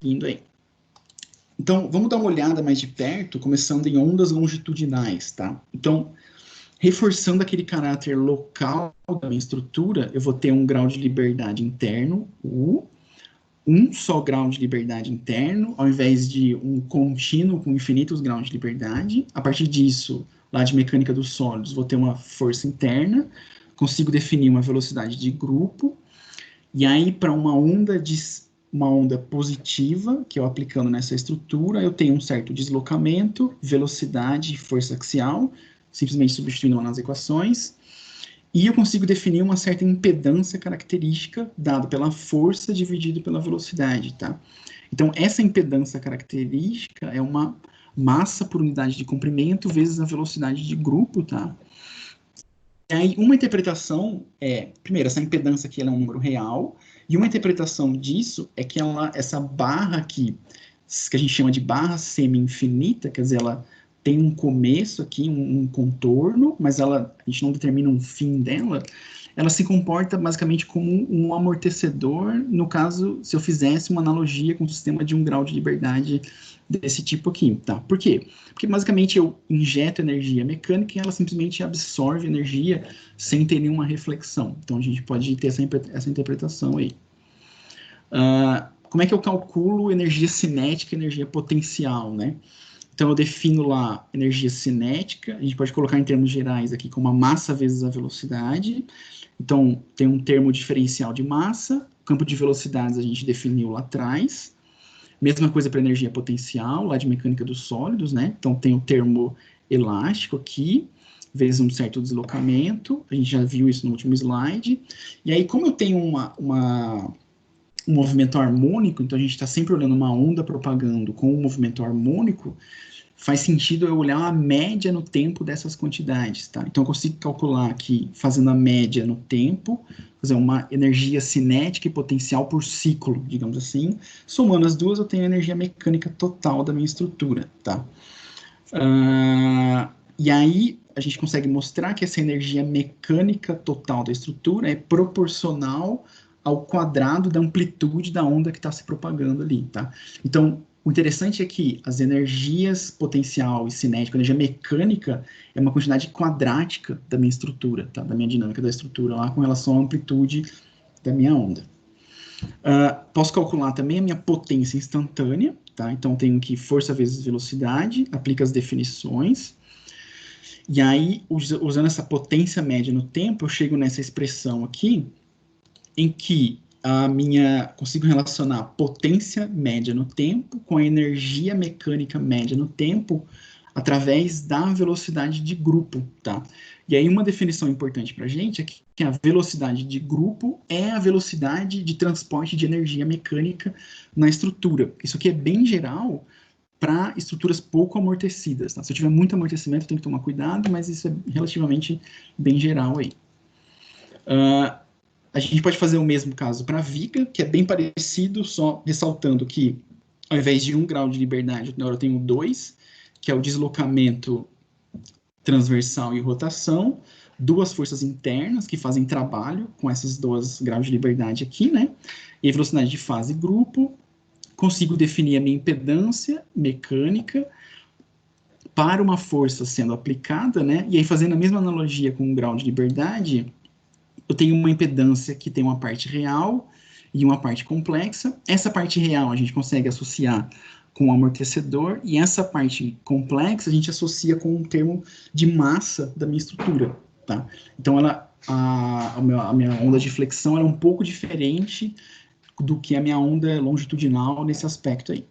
Indo aí. Então, vamos dar uma olhada mais de perto, começando em ondas longitudinais, tá? Então, reforçando aquele caráter local da minha estrutura, eu vou ter um grau de liberdade interno, U, um só grau de liberdade interno, ao invés de um contínuo com infinitos graus de liberdade. A partir disso, lá de mecânica dos sólidos, vou ter uma força interna, consigo definir uma velocidade de grupo, e aí para uma onda positiva, que eu aplicando nessa estrutura, eu tenho um certo deslocamento, velocidade e força axial, simplesmente substituindo nas equações, e eu consigo definir uma certa impedância característica dada pela força dividido pela velocidade, tá? Então, essa impedância característica é uma massa por unidade de comprimento vezes a velocidade de grupo, tá? E aí, uma interpretação primeiro, essa impedância aqui ela é um número real, e uma interpretação disso é que essa barra aqui, que a gente chama de barra semi-infinita, quer dizer, ela tem um começo aqui, um contorno, mas a gente não determina um fim dela, ela se comporta basicamente como um amortecedor, no caso, se eu fizesse uma analogia com o sistema de um grau de liberdade desse tipo aqui, tá? Por quê? Porque basicamente eu injeto energia mecânica e ela simplesmente absorve energia sem ter nenhuma reflexão. Então a gente pode ter essa interpretação aí. Como é que eu calculo energia cinética e energia potencial, né? Então eu defino lá energia cinética, a gente pode colocar em termos gerais aqui como a massa vezes a velocidade. Então tem um termo diferencial de massa, o campo de velocidades a gente definiu lá atrás. Mesma coisa para energia potencial, lá de mecânica dos sólidos, né? Então tem o termo elástico aqui, vezes um certo deslocamento, a gente já viu isso no último slide. E aí, como eu tenho um movimento harmônico, então a gente está sempre olhando uma onda propagando com um movimento harmônico, faz sentido eu olhar a média no tempo dessas quantidades, tá? Então eu consigo calcular aqui, fazendo a média no tempo, fazer uma energia cinética e potencial por ciclo, digamos assim. Somando as duas, eu tenho a energia mecânica total da minha estrutura, tá? E aí, a gente consegue mostrar que essa energia mecânica total da estrutura é proporcional ao quadrado da amplitude da onda que está se propagando ali, tá? Então, o interessante é que as energias potencial e cinética, a energia mecânica, é uma quantidade quadrática da minha estrutura, tá? Da minha dinâmica da estrutura lá com relação à amplitude da minha onda. Posso calcular também a minha potência instantânea, tá? Então, tenho que força vezes velocidade, aplico as definições, e aí, usando essa potência média no tempo, eu chego nessa expressão aqui, em que consigo relacionar a potência média no tempo com a energia mecânica média no tempo através da velocidade de grupo, tá? E aí uma definição importante para a gente é que a velocidade de grupo é a velocidade de transporte de energia mecânica na estrutura. Isso aqui é bem geral para estruturas pouco amortecidas, tá? Se eu tiver muito amortecimento, eu tenho que tomar cuidado, mas isso é relativamente bem geral aí. A gente pode fazer o mesmo caso para a viga, que é bem parecido, só ressaltando que ao invés de 1 grau de liberdade, agora eu tenho 2, que é o deslocamento transversal e rotação, 2 forças internas que fazem trabalho com esses 2 graus de liberdade aqui, né? E a velocidade de fase e grupo. Consigo definir a minha impedância mecânica para uma força sendo aplicada, né? E aí, fazendo a mesma analogia com o grau de liberdade, eu tenho uma impedância que tem uma parte real e uma parte complexa. Essa parte real a gente consegue associar com o amortecedor, e essa parte complexa a gente associa com um termo de massa da minha estrutura, tá? Então, a minha onda de flexão é um pouco diferente do que a minha onda longitudinal nesse aspecto aí,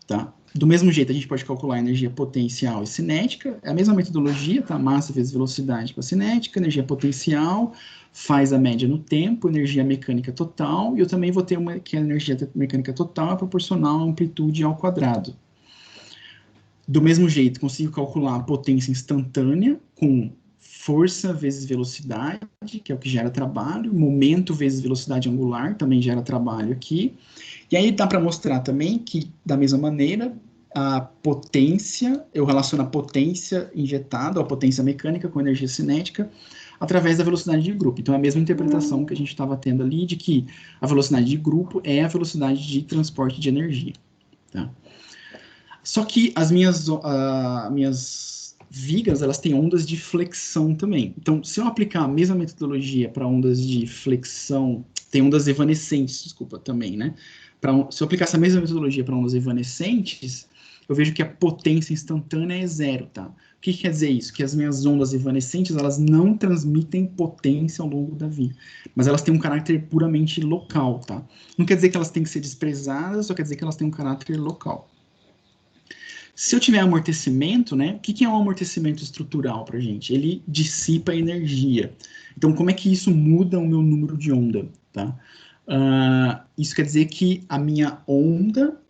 tá? Do mesmo jeito, a gente pode calcular a energia potencial e cinética, é a mesma metodologia, tá? Massa vezes velocidade para cinética, energia potencial, faz a média no tempo, energia mecânica total, e eu também vou ter que a energia mecânica total é proporcional à amplitude ao quadrado. Do mesmo jeito, consigo calcular a potência instantânea com força vezes velocidade, que é o que gera trabalho, momento vezes velocidade angular, também gera trabalho aqui. E aí dá para mostrar também que, da mesma maneira, a potência, eu relaciono a potência injetada, a potência mecânica com a energia cinética, através da velocidade de grupo. Então, é a mesma interpretação que a gente estava tendo ali, de que a velocidade de grupo é a velocidade de transporte de energia. Tá? Só que as minhas vigas, elas têm ondas de flexão também. Então, se eu aplicar a mesma metodologia para ondas de flexão, tem ondas evanescentes, desculpa, também, né? Se eu aplicar essa mesma metodologia para ondas evanescentes, eu vejo que a potência instantânea é zero, tá? O que quer dizer isso? Que as minhas ondas evanescentes, elas não transmitem potência ao longo da via, mas elas têm um caráter puramente local, tá? Não quer dizer que elas têm que ser desprezadas, só quer dizer que elas têm um caráter local. Se eu tiver amortecimento, né? O que é um amortecimento estrutural para a gente? Ele dissipa energia. Então, como é que isso muda o meu número de onda, tá? Isso quer dizer que a minha onda,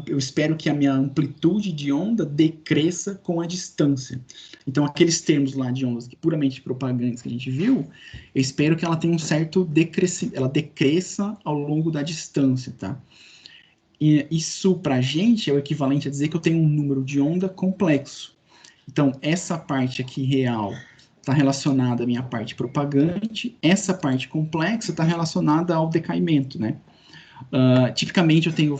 eu espero que a minha amplitude de onda decresça com a distância. Então, aqueles termos lá de ondas que puramente propagantes que a gente viu, eu espero que ela tenha um certo decrescimento, ela decresça ao longo da distância, tá? E isso, para a gente, é o equivalente a dizer que eu tenho um número de onda complexo. Então, essa parte aqui real está relacionada à minha parte propagante, essa parte complexa está relacionada ao decaimento, né? Tipicamente, eu tenho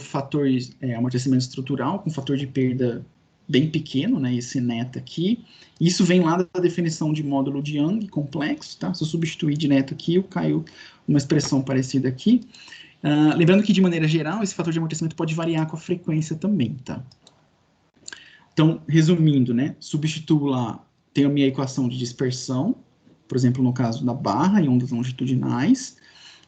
amortecimento estrutural com fator de perda bem pequeno, né? Esse neto aqui. Isso vem lá da definição de módulo de Young complexo, tá? Se eu substituir de neto aqui, eu caio uma expressão parecida aqui. Lembrando que, de maneira geral, esse fator de amortecimento pode variar com a frequência também, tá? Então, resumindo, né? Substituo lá, tenho a minha equação de dispersão, por exemplo, no caso da barra, em ondas longitudinais,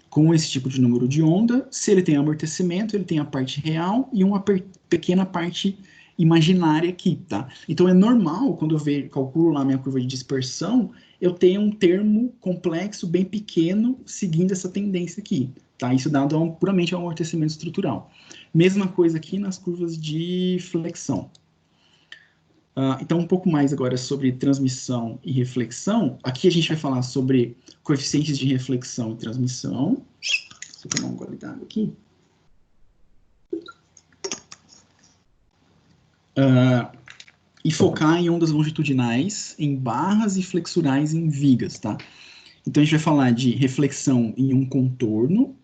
com esse tipo de número de onda. Se ele tem amortecimento, ele tem a parte real e uma pequena parte imaginária aqui, tá? Então, é normal, quando eu calculo lá a minha curva de dispersão, eu tenho um termo complexo bem pequeno seguindo essa tendência aqui. Tá? Isso dado puramente ao amortecimento estrutural. Mesma coisa aqui nas curvas de flexão. Então, um pouco mais agora sobre transmissão e reflexão. Aqui a gente vai falar sobre coeficientes de reflexão e transmissão. Deixa eu tomar um gole d'água aqui. E focar em ondas longitudinais, em barras e flexurais em vigas, tá? Então, a gente vai falar de reflexão em um contorno,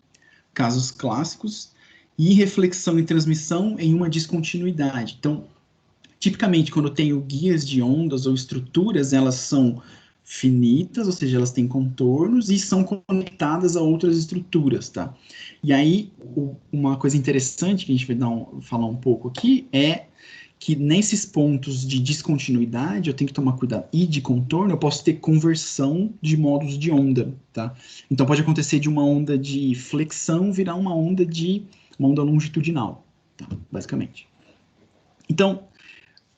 casos clássicos, e reflexão e transmissão em uma descontinuidade. Então, tipicamente, quando eu tenho guias de ondas ou estruturas, elas são finitas, ou seja, elas têm contornos e são conectadas a outras estruturas, tá? E aí, uma coisa interessante que a gente vai falar um pouco aqui é que nesses pontos de descontinuidade, eu tenho que tomar cuidado. E de contorno, eu posso ter conversão de modos de onda, tá? Então, pode acontecer de uma onda de flexão virar uma onda longitudinal, tá? Basicamente. Então,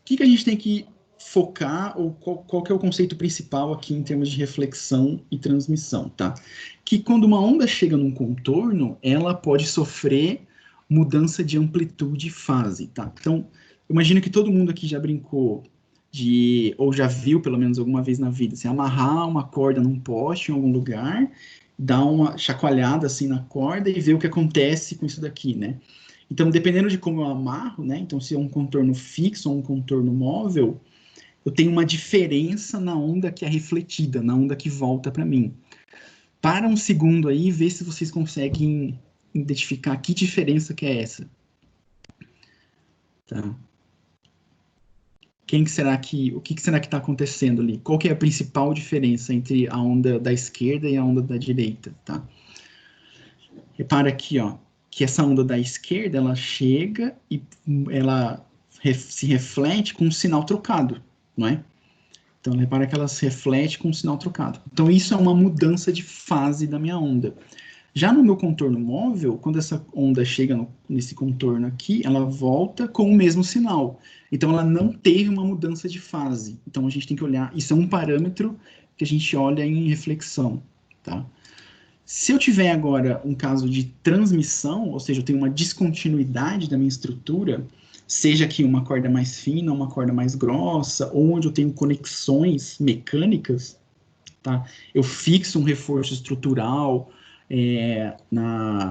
o que a gente tem que focar, ou qual que é o conceito principal aqui em termos de reflexão e transmissão, tá? Que quando uma onda chega num contorno, ela pode sofrer mudança de amplitude e fase, tá? Então, imagino que todo mundo aqui já brincou ou já viu, pelo menos alguma vez na vida, assim, amarrar uma corda num poste em algum lugar, dar uma chacoalhada assim na corda e ver o que acontece com isso daqui, né? Então, dependendo de como eu amarro, né? Então, se é um contorno fixo ou um contorno móvel, eu tenho uma diferença na onda que é refletida, na onda que volta para mim. Para um segundo aí, ver se vocês conseguem identificar que diferença que é essa. Tá? O que será que está acontecendo ali? Qual que é a principal diferença entre a onda da esquerda e a onda da direita, tá? Repara aqui, ó, que essa onda da esquerda, ela chega e ela se reflete com um sinal trocado, não é? Então, repara que ela se reflete com um sinal trocado. Então, isso é uma mudança de fase da minha onda. Já no meu contorno móvel, quando essa onda chega nesse contorno aqui, ela volta com o mesmo sinal. Então, ela não teve uma mudança de fase. Então, a gente tem que olhar... Isso é um parâmetro que a gente olha em reflexão, tá? Se eu tiver agora um caso de transmissão, ou seja, eu tenho uma descontinuidade da minha estrutura, seja aqui uma corda mais fina, uma corda mais grossa, ou onde eu tenho conexões mecânicas, tá? Eu fixo um reforço estrutural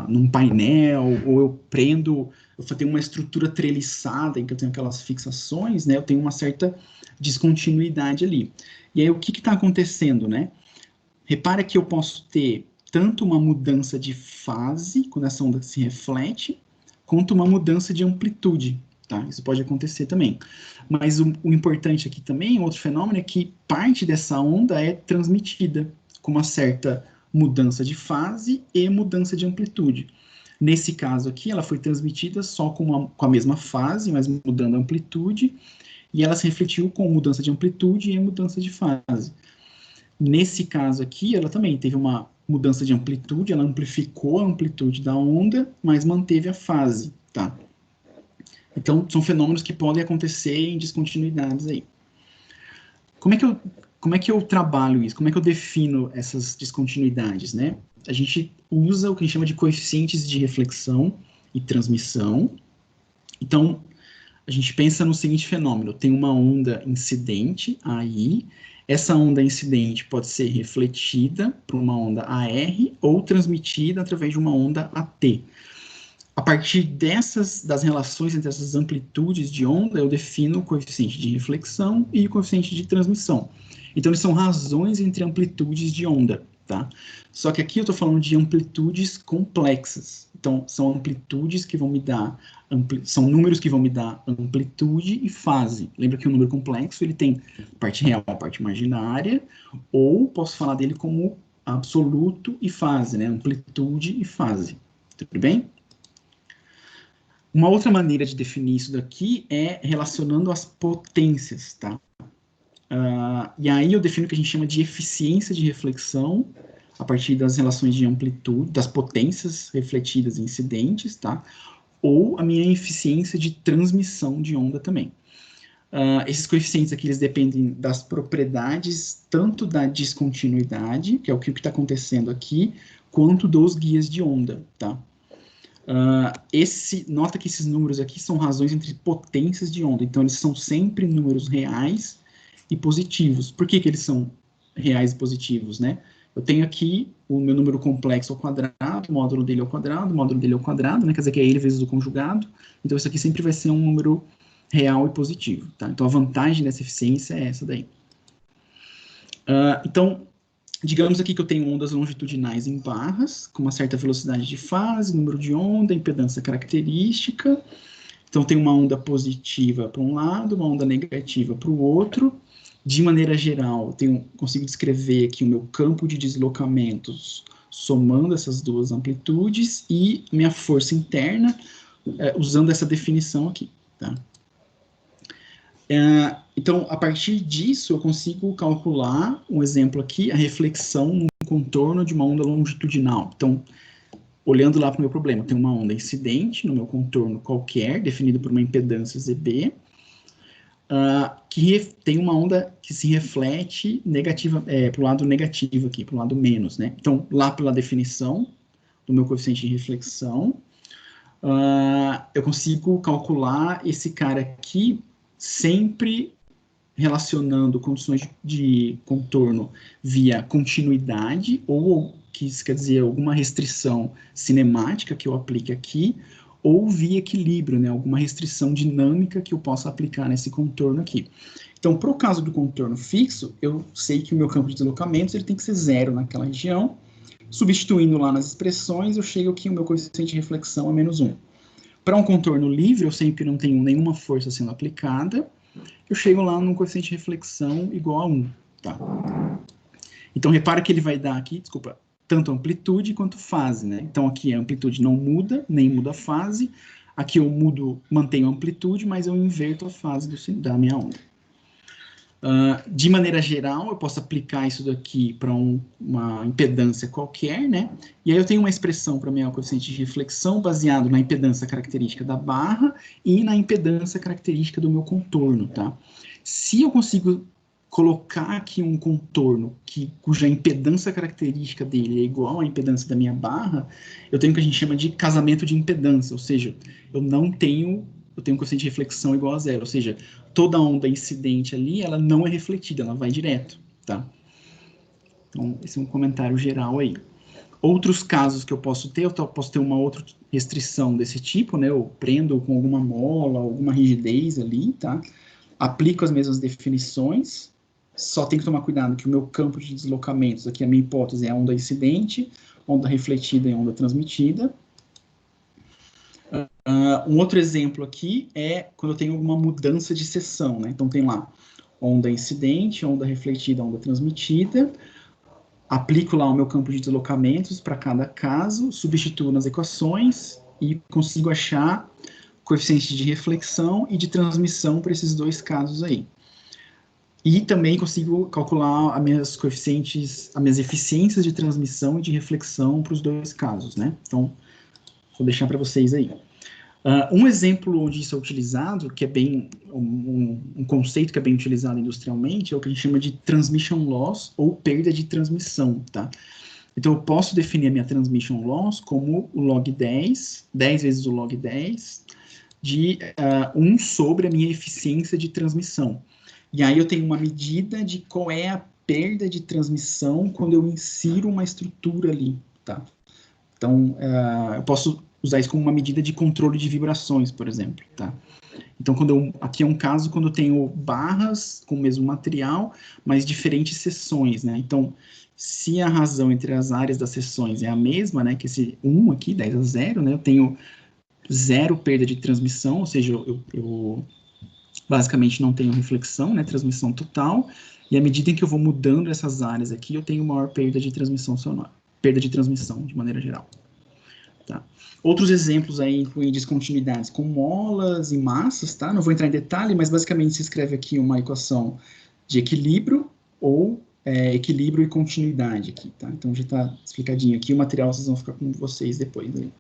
num painel, ou eu prendo, eu tenho uma estrutura treliçada em que eu tenho aquelas fixações, né? Eu tenho uma certa descontinuidade ali. E aí, o que está acontecendo, né? Repara que eu posso ter tanto uma mudança de fase, quando essa onda se reflete, quanto uma mudança de amplitude, tá? Isso pode acontecer também. Mas o importante aqui também, outro fenômeno, é que parte dessa onda é transmitida com uma certa mudança de fase e mudança de amplitude. Nesse caso aqui, ela foi transmitida só com a mesma fase, mas mudando a amplitude, e ela se refletiu com mudança de amplitude e mudança de fase. Nesse caso aqui, ela também teve uma mudança de amplitude, ela amplificou a amplitude da onda, mas manteve a fase, tá? Então, são fenômenos que podem acontecer em descontinuidades aí. Como é que eu trabalho isso? Como é que eu defino essas descontinuidades, né? A gente usa o que a gente chama de coeficientes de reflexão e transmissão. Então, a gente pensa no seguinte fenômeno: tem uma onda incidente aí, essa onda incidente pode ser refletida por uma onda AR ou transmitida através de uma onda AT. A partir das relações entre essas amplitudes de onda, eu defino o coeficiente de reflexão e o coeficiente de transmissão. Então, eles são razões entre amplitudes de onda, tá? Só que aqui eu estou falando de amplitudes complexas. Então, são amplitudes que vão me dar, são números que vão me dar amplitude e fase. Lembra que o número complexo, ele tem parte real, parte imaginária, ou posso falar dele como absoluto e fase, né? Amplitude e fase. Tudo bem? Uma outra maneira de definir isso daqui é relacionando as potências, tá? E aí eu defino o que a gente chama de eficiência de reflexão a partir das relações de amplitude, das potências refletidas em incidentes, tá? Ou a minha eficiência de transmissão de onda também. Esses coeficientes aqui, eles dependem das propriedades tanto da descontinuidade, que é o que está acontecendo aqui, quanto dos guias de onda, tá? Nota que esses números aqui são razões entre potências de onda, então eles são sempre números reais e positivos. Por que eles são reais e positivos, né? Eu tenho aqui o meu número complexo ao quadrado, o módulo dele ao quadrado, o módulo dele ao quadrado, né? Quer dizer que é ele vezes o conjugado, então isso aqui sempre vai ser um número real e positivo, tá? Então a vantagem dessa eficiência é essa daí. Então, digamos aqui que eu tenho ondas longitudinais em barras, com uma certa velocidade de fase, número de onda, impedância característica. Então, tem uma onda positiva para um lado, uma onda negativa para o outro. De maneira geral, consigo descrever aqui o meu campo de deslocamentos somando essas duas amplitudes e minha força interna usando essa definição aqui, tá? Então, a partir disso, eu consigo calcular, um exemplo aqui, a reflexão no contorno de uma onda longitudinal. Então, olhando lá para o meu problema, tem uma onda incidente no meu contorno qualquer, definido por uma impedância ZB, que tem uma onda que se reflete negativa, para o lado negativo aqui, para o lado menos, né? Então, lá pela definição do meu coeficiente de reflexão, eu consigo calcular esse cara aqui sempre relacionando condições de contorno via continuidade, ou que isso quer dizer alguma restrição cinemática que eu aplique aqui, ou via equilíbrio, né, alguma restrição dinâmica que eu possa aplicar nesse contorno aqui. Então, para o caso do contorno fixo, eu sei que o meu campo de deslocamentos ele tem que ser zero naquela região. Substituindo lá nas expressões, eu chego aqui, o meu coeficiente de reflexão é menos 1. Para um contorno livre, eu sempre não tenho nenhuma força sendo aplicada, eu chego lá num coeficiente de reflexão igual a 1, tá? Então, repara que ele vai dar aqui, desculpa, tanto amplitude quanto fase, né? Então, aqui a amplitude não muda, nem muda a fase. Aqui eu mantenho a amplitude, mas eu inverto a fase da minha onda. De maneira geral, eu posso aplicar isso daqui para uma impedância qualquer, né? E aí eu tenho uma expressão para meu coeficiente de reflexão baseado na impedância característica da barra e na impedância característica do meu contorno, tá? Se eu consigo colocar aqui um contorno cuja impedância característica dele é igual à impedância da minha barra, eu tenho o que a gente chama de casamento de impedância, ou seja, eu tenho um coeficiente de reflexão igual a zero, ou seja, toda onda incidente ali, ela não é refletida, ela vai direto, tá? Então, esse é um comentário geral aí. Outros casos que eu posso ter uma outra restrição desse tipo, né? Eu prendo com alguma mola, alguma rigidez ali, tá? Aplico as mesmas definições, só tem que tomar cuidado que o meu campo de deslocamentos, aqui a minha hipótese é a onda incidente, onda refletida e onda transmitida. Um outro exemplo aqui é quando eu tenho alguma mudança de seção, né? Então tem lá onda incidente, onda refletida, onda transmitida. Aplico lá o meu campo de deslocamentos para cada caso, substituo nas equações e consigo achar coeficiente de reflexão e de transmissão para esses dois casos aí. E também consigo calcular as minhas coeficientes, as minhas eficiências de transmissão e de reflexão para os dois casos, né? Então, vou deixar para vocês aí. Um exemplo onde isso é utilizado, que é bem um conceito que é bem utilizado industrialmente, é o que a gente chama de transmission loss ou perda de transmissão, tá? Então, eu posso definir a minha transmission loss como o log 10 vezes o log 10, de 1 sobre a minha eficiência de transmissão. E aí eu tenho uma medida de qual é a perda de transmissão quando eu insiro uma estrutura ali, tá? Então, eu posso usar isso como uma medida de controle de vibrações, por exemplo, tá? Então, aqui é um caso quando eu tenho barras com o mesmo material, mas diferentes seções, né? Então, se a razão entre as áreas das seções é a mesma, né, que esse 1 aqui, 10 a 0, né, eu tenho 0 perda de transmissão, ou seja, eu basicamente não tenho reflexão, né, transmissão total, e à medida em que eu vou mudando essas áreas aqui, eu tenho maior perda de transmissão sonora, perda de transmissão, de maneira geral. Tá? Outros exemplos aí incluem descontinuidades com molas e massas, tá? Não vou entrar em detalhe, mas basicamente se escreve aqui uma equação de equilíbrio ou equilíbrio e continuidade aqui, tá? Então já está explicadinho aqui, o material vocês vão ficar com vocês depois aí.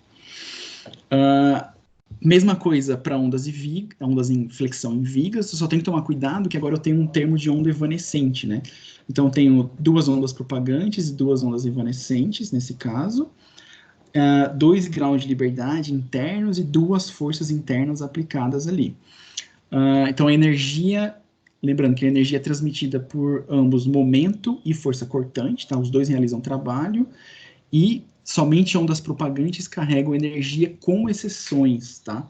Mesma coisa para ondas em flexão em vigas, eu só tenho que tomar cuidado que agora eu tenho um termo de onda evanescente, né? Então eu tenho 2 ondas propagantes e 2 ondas evanescentes, nesse caso, 2 graus de liberdade internos e 2 forças internas aplicadas ali. Então a energia, lembrando que a energia é transmitida por ambos momento e força cortante, tá? Os dois realizam trabalho, e somente ondas propagantes carregam energia com exceções, tá?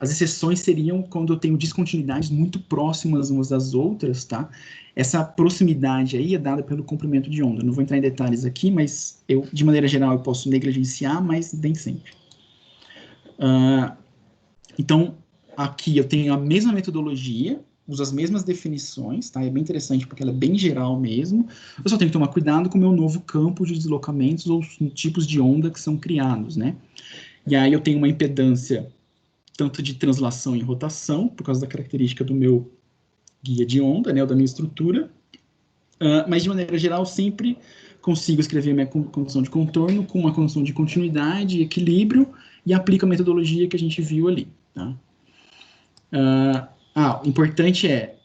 As exceções seriam quando eu tenho descontinuidades muito próximas umas das outras, tá? Essa proximidade aí é dada pelo comprimento de onda. Não vou entrar em detalhes aqui, mas de maneira geral, eu posso negligenciar, mas nem sempre. Então, aqui eu tenho a mesma metodologia, uso as mesmas definições, tá? É bem interessante porque ela é bem geral mesmo. Eu só tenho que tomar cuidado com o meu novo campo de deslocamentos ou os tipos de onda que são criados, né? E aí eu tenho uma impedância tanto de translação e rotação, por causa da característica do meu guia de onda, né, ou da minha estrutura, mas de maneira geral sempre consigo escrever a minha condição de contorno com uma condição de continuidade, equilíbrio, e aplico a metodologia que a gente viu ali, tá? O importante é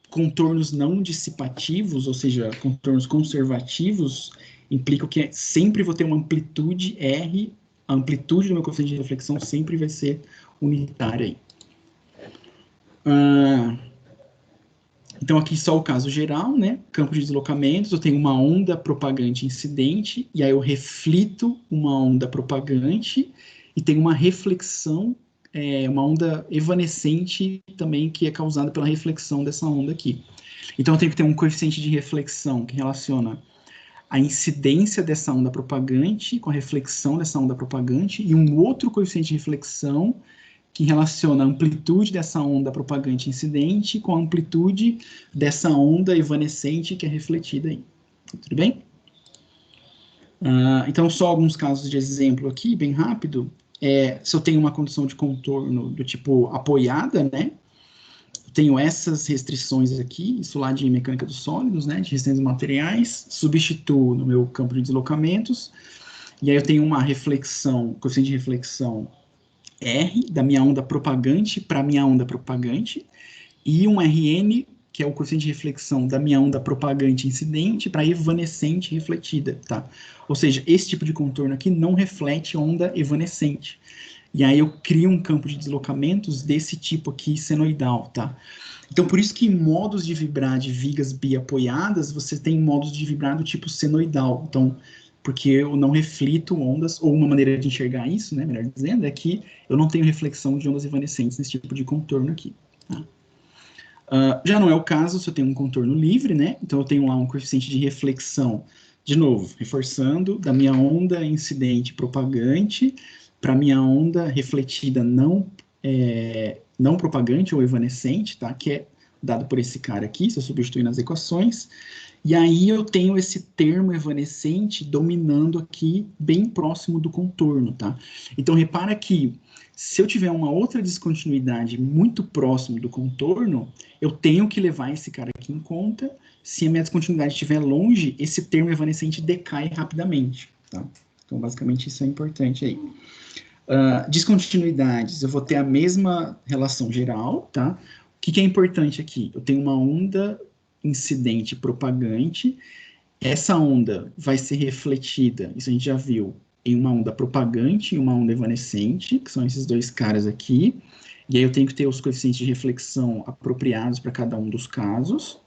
contornos não dissipativos, ou seja, contornos conservativos, implicam que sempre vou ter uma amplitude R, a amplitude do meu coeficiente de reflexão sempre vai ser unitária aí. Então, aqui só o caso geral, né? Campo de deslocamentos, eu tenho uma onda propagante incidente, e aí eu reflito uma onda propagante, e tenho uma reflexão, uma onda evanescente também, que é causada pela reflexão dessa onda aqui. Então, eu tenho que ter um coeficiente de reflexão que relaciona a incidência dessa onda propagante com a reflexão dessa onda propagante, e um outro coeficiente de reflexão que relaciona a amplitude dessa onda propagante incidente com a amplitude dessa onda evanescente que é refletida aí. Tudo bem? Então, só alguns casos de exemplo aqui, bem rápido. Se eu tenho uma condição de contorno do tipo apoiada, né? Eu tenho essas restrições aqui, isso lá de mecânica dos sólidos, né? De resistência dos materiais, substituo no meu campo de deslocamentos, e aí eu tenho uma reflexão, coeficiente de reflexão R, da minha onda propagante para a minha onda propagante, e um Rn, que que é o coeficiente de reflexão da minha onda propagante incidente para evanescente refletida, tá? Ou seja, esse tipo de contorno aqui não reflete onda evanescente. E aí eu crio um campo de deslocamentos desse tipo aqui senoidal, tá? Então, por isso que em modos de vibrar de vigas biapoiadas, você tem modos de vibrar do tipo senoidal. Então, porque eu não reflito ondas, ou uma maneira de enxergar isso, né, melhor dizendo, é que eu não tenho reflexão de ondas evanescentes nesse tipo de contorno aqui. Tá? Já não é o caso se eu tenho um contorno livre, né? Então eu tenho lá um coeficiente de reflexão, de novo, reforçando, da minha onda incidente propagante para minha onda refletida não propagante ou evanescente, tá? Que é dado por esse cara aqui, se eu substituir nas equações. E aí eu tenho esse termo evanescente dominando aqui, bem próximo do contorno, tá? Então repara que se eu tiver uma outra descontinuidade muito próximo do contorno, eu tenho que levar esse cara aqui em conta. Se a minha descontinuidade estiver longe, esse termo evanescente decai rapidamente, tá? Então basicamente isso é importante aí. Descontinuidades, eu vou ter a mesma relação geral, tá? O que é importante aqui? Eu tenho uma onda incidente propagante, essa onda vai ser refletida, isso a gente já viu, em uma onda propagante e uma onda evanescente, que são esses dois caras aqui, e aí eu tenho que ter os coeficientes de reflexão apropriados para cada um dos casos,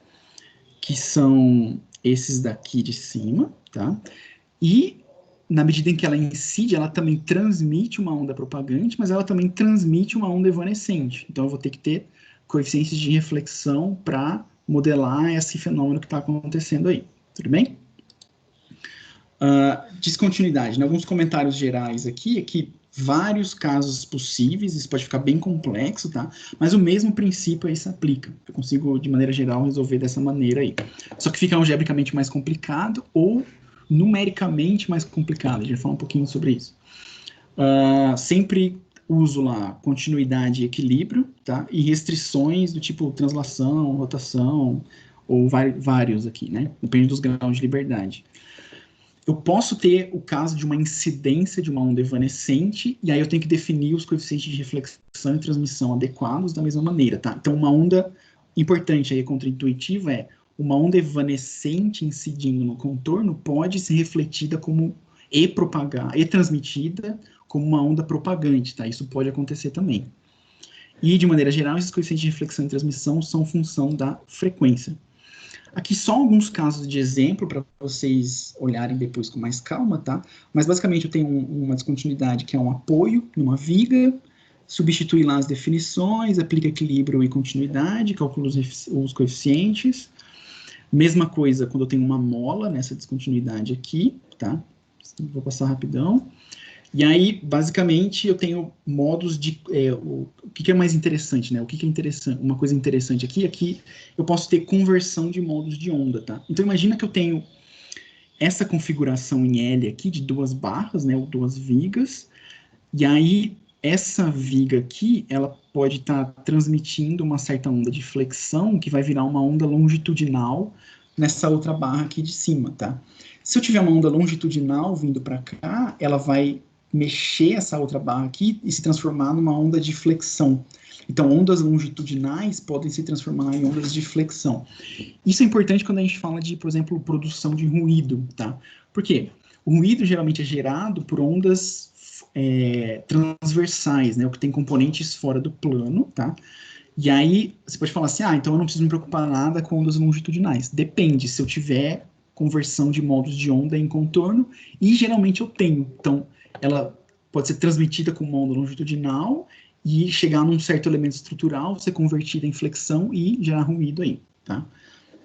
que são esses daqui de cima, tá? E na medida em que ela incide, ela também transmite uma onda propagante, mas ela também transmite uma onda evanescente. Então eu vou ter que ter coeficientes de reflexão para modelar esse fenômeno que está acontecendo aí. Tudo bem? Descontinuidade. Né? Alguns comentários gerais aqui, vários casos possíveis, isso pode ficar bem complexo, tá? Mas o mesmo princípio aí se aplica. Eu consigo, de maneira geral, resolver dessa maneira aí. Só que fica algebricamente mais complicado ou numericamente mais complicado. A gente vai falar um pouquinho sobre isso. Sempre uso lá continuidade e equilíbrio, tá? E restrições do tipo translação, rotação, ou vários aqui, né? Depende dos graus de liberdade. Eu posso ter o caso de uma incidência de uma onda evanescente, e aí eu tenho que definir os coeficientes de reflexão e transmissão adequados da mesma maneira, tá? Então, uma onda importante aí, contraintuitiva, é uma onda evanescente incidindo no contorno pode ser refletida como e transmitida como uma onda propagante, tá? Isso pode acontecer também. E, de maneira geral, esses coeficientes de reflexão e transmissão são função da frequência. Aqui só alguns casos de exemplo para vocês olharem depois com mais calma, tá? Mas basicamente eu tenho uma descontinuidade que é um apoio numa viga, substitui lá as definições, aplica equilíbrio e continuidade, calcula os coeficientes. Mesma coisa quando eu tenho uma mola nessa descontinuidade aqui, tá? Vou passar rapidão. E aí, basicamente, eu tenho modos de... o que é mais interessante, né? O que é interessante? Uma coisa interessante aqui é que eu posso ter conversão de modos de onda, tá? Então, imagina que eu tenho essa configuração em L aqui de duas barras, né? Ou duas vigas. E aí, essa viga aqui, ela pode estar transmitindo uma certa onda de flexão que vai virar uma onda longitudinal nessa outra barra aqui de cima, tá? Se eu tiver uma onda longitudinal vindo para cá, ela vai mexer essa outra barra aqui e se transformar numa onda de flexão. Então, ondas longitudinais podem se transformar em ondas de flexão. Isso é importante quando a gente fala de, por exemplo, produção de ruído, tá? Por quê? O ruído geralmente é gerado por ondas transversais, né? O que tem componentes fora do plano, tá? E aí, você pode falar assim, então eu não preciso me preocupar nada com ondas longitudinais. Depende, se eu tiver conversão de modos de onda em contorno, e geralmente eu tenho. Então, ela pode ser transmitida com uma onda longitudinal e chegar num certo elemento estrutural, ser convertida em flexão e gerar ruído aí, tá?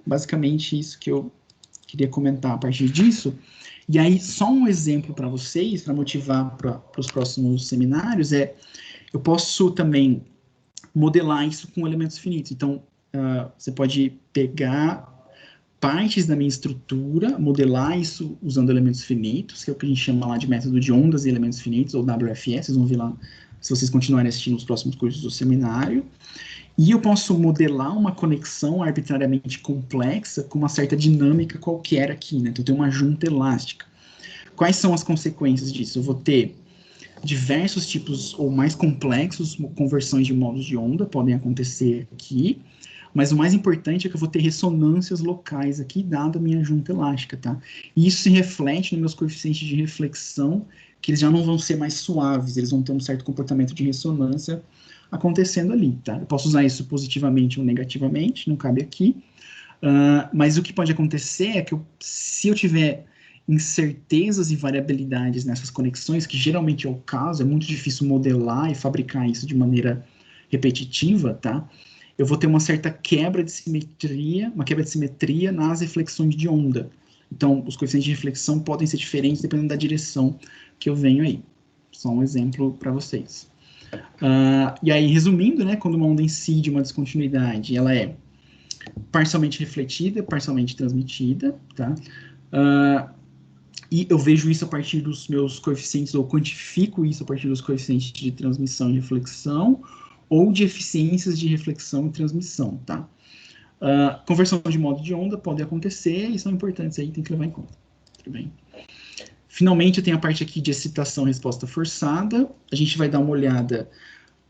Basicamente isso que eu queria comentar a partir disso. E aí, só um exemplo para vocês, para motivar para os próximos seminários, eu posso também modelar isso com elementos finitos. Então, você pode pegar partes da minha estrutura, modelar isso usando elementos finitos, que é o que a gente chama lá de método de ondas e elementos finitos, ou WFS, vocês vão ver lá, se vocês continuarem assistindo os próximos cursos do seminário. E eu posso modelar uma conexão arbitrariamente complexa com uma certa dinâmica qualquer aqui, né? Então, tem uma junta elástica. Quais são as consequências disso? Eu vou ter diversos tipos ou mais complexos conversões de modos de onda podem acontecer aqui, mas o mais importante é que eu vou ter ressonâncias locais aqui, dada a minha junta elástica, tá? E isso se reflete nos meus coeficientes de reflexão, que eles já não vão ser mais suaves, eles vão ter um certo comportamento de ressonância acontecendo ali, tá? Eu posso usar isso positivamente ou negativamente, não cabe aqui, mas o que pode acontecer é que se eu tiver incertezas e variabilidades nessas conexões, que geralmente é o caso, é muito difícil modelar e fabricar isso de maneira repetitiva, tá? Eu vou ter uma certa quebra de simetria, uma quebra de simetria nas reflexões de onda. Então, os coeficientes de reflexão podem ser diferentes dependendo da direção que eu venho aí. Só um exemplo para vocês. E aí, resumindo, né, quando uma onda incide uma descontinuidade, ela é parcialmente refletida, parcialmente transmitida, tá? E eu vejo isso a partir dos meus coeficientes, ou quantifico isso a partir dos coeficientes de transmissão e reflexão, ou de eficiências de reflexão e transmissão, tá? Conversão de modo de onda pode acontecer, e são importantes aí, tem que levar em conta. Tudo bem? Finalmente, eu tenho a parte aqui de excitação e resposta forçada. A gente vai dar uma olhada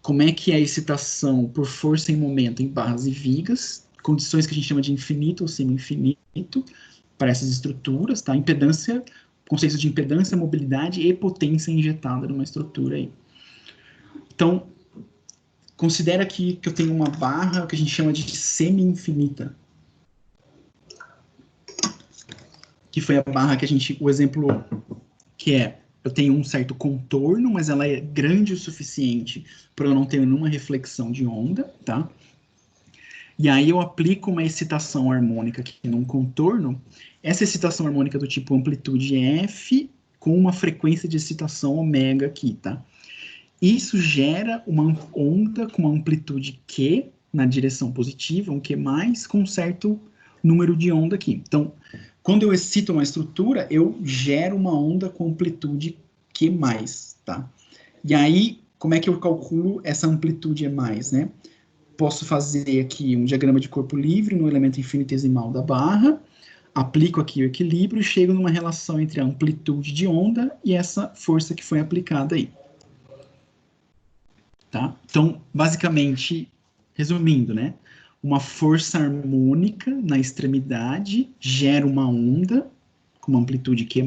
como é que é a excitação por força em momento em barras e vigas, condições que a gente chama de infinito ou semi-infinito para essas estruturas, tá? Impedância, conceitos de impedância, mobilidade e potência injetada numa estrutura aí. Então, considera aqui que eu tenho uma barra que a gente chama de semi-infinita, que foi a barra que a gente, o exemplo que é, eu tenho um certo contorno, mas ela é grande o suficiente para eu não ter nenhuma reflexão de onda, tá? E aí eu aplico uma excitação harmônica aqui num contorno, essa excitação harmônica do tipo amplitude F, com uma frequência de excitação ômega aqui, tá? Isso gera uma onda com uma amplitude Q na direção positiva, um Q+, com um certo número de onda aqui. Então, quando eu excito uma estrutura, eu gero uma onda com amplitude Q+, tá? E aí, como é que eu calculo essa amplitude E+, né? Posso fazer aqui um diagrama de corpo livre no elemento infinitesimal da barra, aplico aqui o equilíbrio e chego numa relação entre a amplitude de onda e essa força que foi aplicada aí. Tá? Então, basicamente, resumindo, né? Uma força harmônica na extremidade gera uma onda com uma amplitude Q+,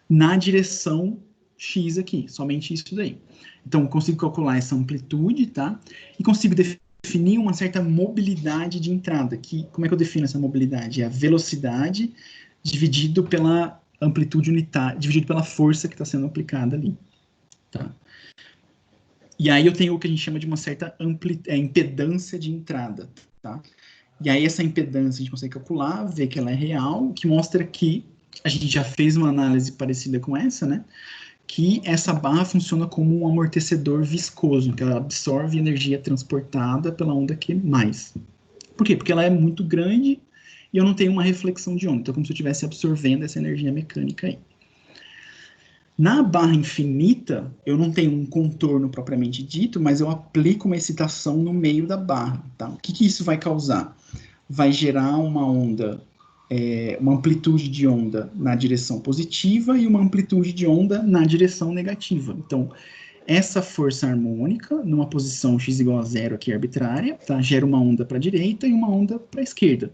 na direção X aqui, somente isso daí. Então, eu consigo calcular essa amplitude, tá? E consigo definir uma certa mobilidade de entrada. Como é que eu defino essa mobilidade? É a velocidade dividido pela amplitude unitária, dividido pela força que está sendo aplicada ali, tá? E aí eu tenho o que a gente chama de uma certa impedância de entrada, tá? E aí essa impedância a gente consegue calcular, ver que ela é real, que mostra que a gente já fez uma análise parecida com essa, né? Que essa barra funciona como um amortecedor viscoso, que ela absorve energia transportada pela onda Q+. Por quê? Porque ela é muito grande e eu não tenho uma reflexão de onda. Então é como se eu estivesse absorvendo essa energia mecânica aí. Na barra infinita, eu não tenho um contorno propriamente dito, mas eu aplico uma excitação no meio da barra. Tá? O que isso vai causar? Vai gerar uma onda, uma amplitude de onda na direção positiva e uma amplitude de onda na direção negativa. Então, essa força harmônica, numa posição x igual a zero aqui arbitrária, tá? Gera uma onda para a direita e uma onda para a esquerda.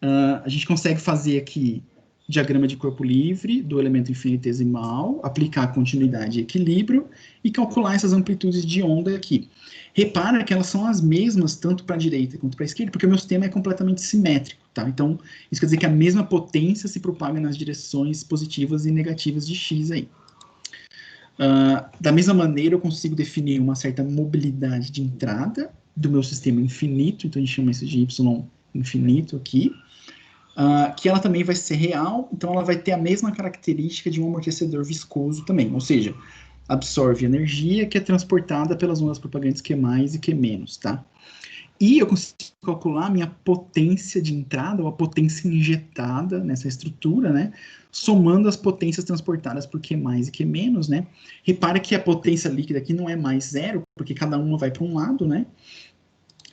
A gente consegue fazer aqui diagrama de corpo livre do elemento infinitesimal, aplicar continuidade e equilíbrio e calcular essas amplitudes de onda aqui. Repara que elas são as mesmas tanto para a direita quanto para a esquerda, porque o meu sistema é completamente simétrico, tá? Então, isso quer dizer que a mesma potência se propaga nas direções positivas e negativas de x aí. Da mesma maneira, eu consigo definir uma certa mobilidade de entrada do meu sistema infinito, então a gente chama isso de y infinito aqui, que ela também vai ser real, então ela vai ter a mesma característica de um amortecedor viscoso também, ou seja, absorve energia que é transportada pelas ondas propagantes Q+, e Q-, tá? E eu consigo calcular a minha potência de entrada, ou a potência injetada nessa estrutura, né? Somando as potências transportadas por Q+, e Q-, né? Repara que a potência líquida aqui não é mais zero, porque cada uma vai para um lado, né?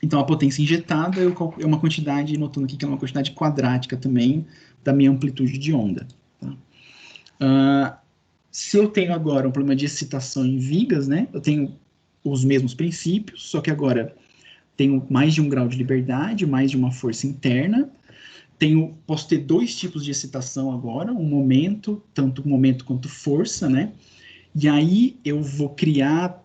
Então, a potência injetada é uma quantidade, notando aqui que é uma quantidade quadrática também da minha amplitude de onda. Tá? Se eu tenho agora um problema de excitação em vigas, né, eu tenho os mesmos princípios, só que agora tenho mais de um grau de liberdade, mais de uma força interna. Posso ter dois tipos de excitação agora, um momento, tanto momento quanto força, né? E aí eu vou criar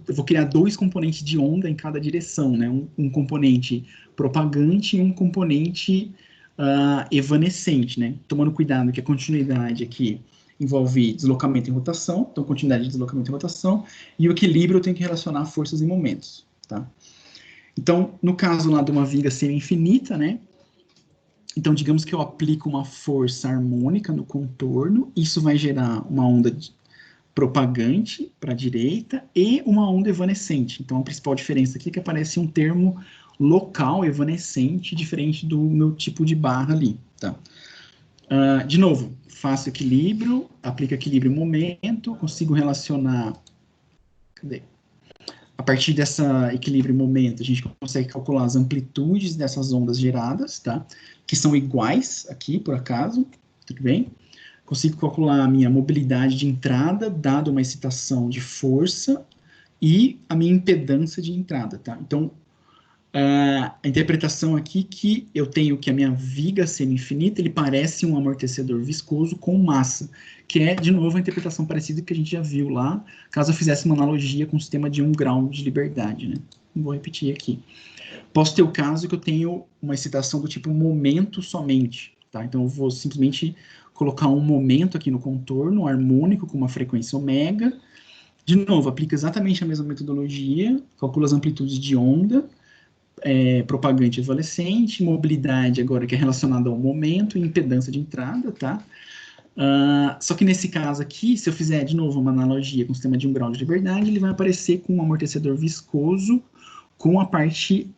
eu vou criar dois componentes de onda em cada direção, né? Um componente propagante e um componente evanescente, né? Tomando cuidado que a continuidade aqui envolve deslocamento e rotação, então continuidade de deslocamento e rotação, e o equilíbrio eu tenho que relacionar forças e momentos, tá? Então, no caso lá de uma viga semi-infinita, né? Então, digamos que eu aplico uma força harmônica no contorno, isso vai gerar uma onda propagante para a direita e uma onda evanescente. Então, a principal diferença aqui é que aparece um termo local evanescente, diferente do meu tipo de barra ali, tá? De novo, faço equilíbrio, aplico equilíbrio e momento, consigo relacionar... Cadê? A partir dessa equilíbrio e momento, a gente consegue calcular as amplitudes dessas ondas geradas, tá? Que são iguais aqui, por acaso, tudo bem? Consigo calcular a minha mobilidade de entrada, dado uma excitação de força, e a minha impedância de entrada, tá? Então, a interpretação aqui que eu tenho que a minha viga semi-infinita, ele parece um amortecedor viscoso com massa, que é, de novo, a interpretação parecida que a gente já viu lá, caso eu fizesse uma analogia com o sistema de 1 grau de liberdade, né? Não vou repetir aqui. Posso ter o caso que eu tenho uma excitação do tipo momento somente, tá? Então, eu vou simplesmente colocar um momento aqui no contorno, harmônico, com uma frequência ômega. De novo, aplica exatamente a mesma metodologia, calcula as amplitudes de onda, propagante evanescente, mobilidade agora que é relacionada ao momento e impedância de entrada, tá? Só que nesse caso aqui, se eu fizer de novo uma analogia com o sistema de 1 grau de liberdade, ele vai aparecer com um amortecedor viscoso com a parte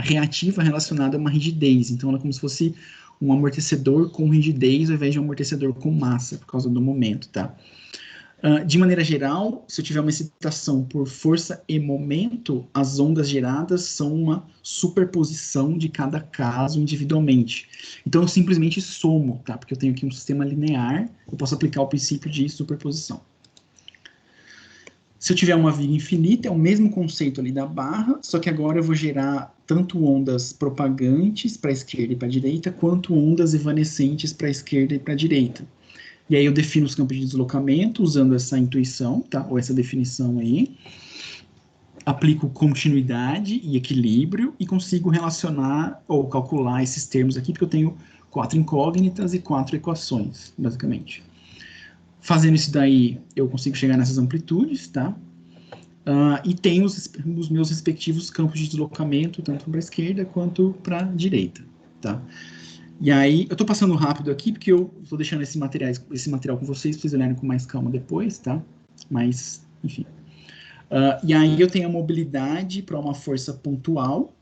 reativa relacionada a uma rigidez. Então, ela é como se fosse um amortecedor com rigidez ao invés de um amortecedor com massa, por causa do momento, tá? De maneira geral, se eu tiver uma excitação por força e momento, as ondas geradas são uma superposição de cada caso individualmente. Então, eu simplesmente somo, tá? Porque eu tenho aqui um sistema linear, eu posso aplicar o princípio de superposição. Se eu tiver uma viga infinita, é o mesmo conceito ali da barra, só que agora eu vou gerar tanto ondas propagantes para a esquerda e para a direita, quanto ondas evanescentes para a esquerda e para a direita. E aí eu defino os campos de deslocamento usando essa intuição, tá? Ou essa definição aí. Aplico continuidade e equilíbrio e consigo relacionar ou calcular esses termos aqui, porque eu tenho 4 incógnitas e 4 equações, basicamente. Fazendo isso daí, eu consigo chegar nessas amplitudes, tá? E tenho os meus respectivos campos de deslocamento, tanto para a esquerda quanto para a direita, tá? E aí, eu estou passando rápido aqui, porque eu estou deixando esse material com vocês, para vocês olharem com mais calma depois, tá? Mas, enfim. E aí eu tenho a mobilidade para uma força pontual,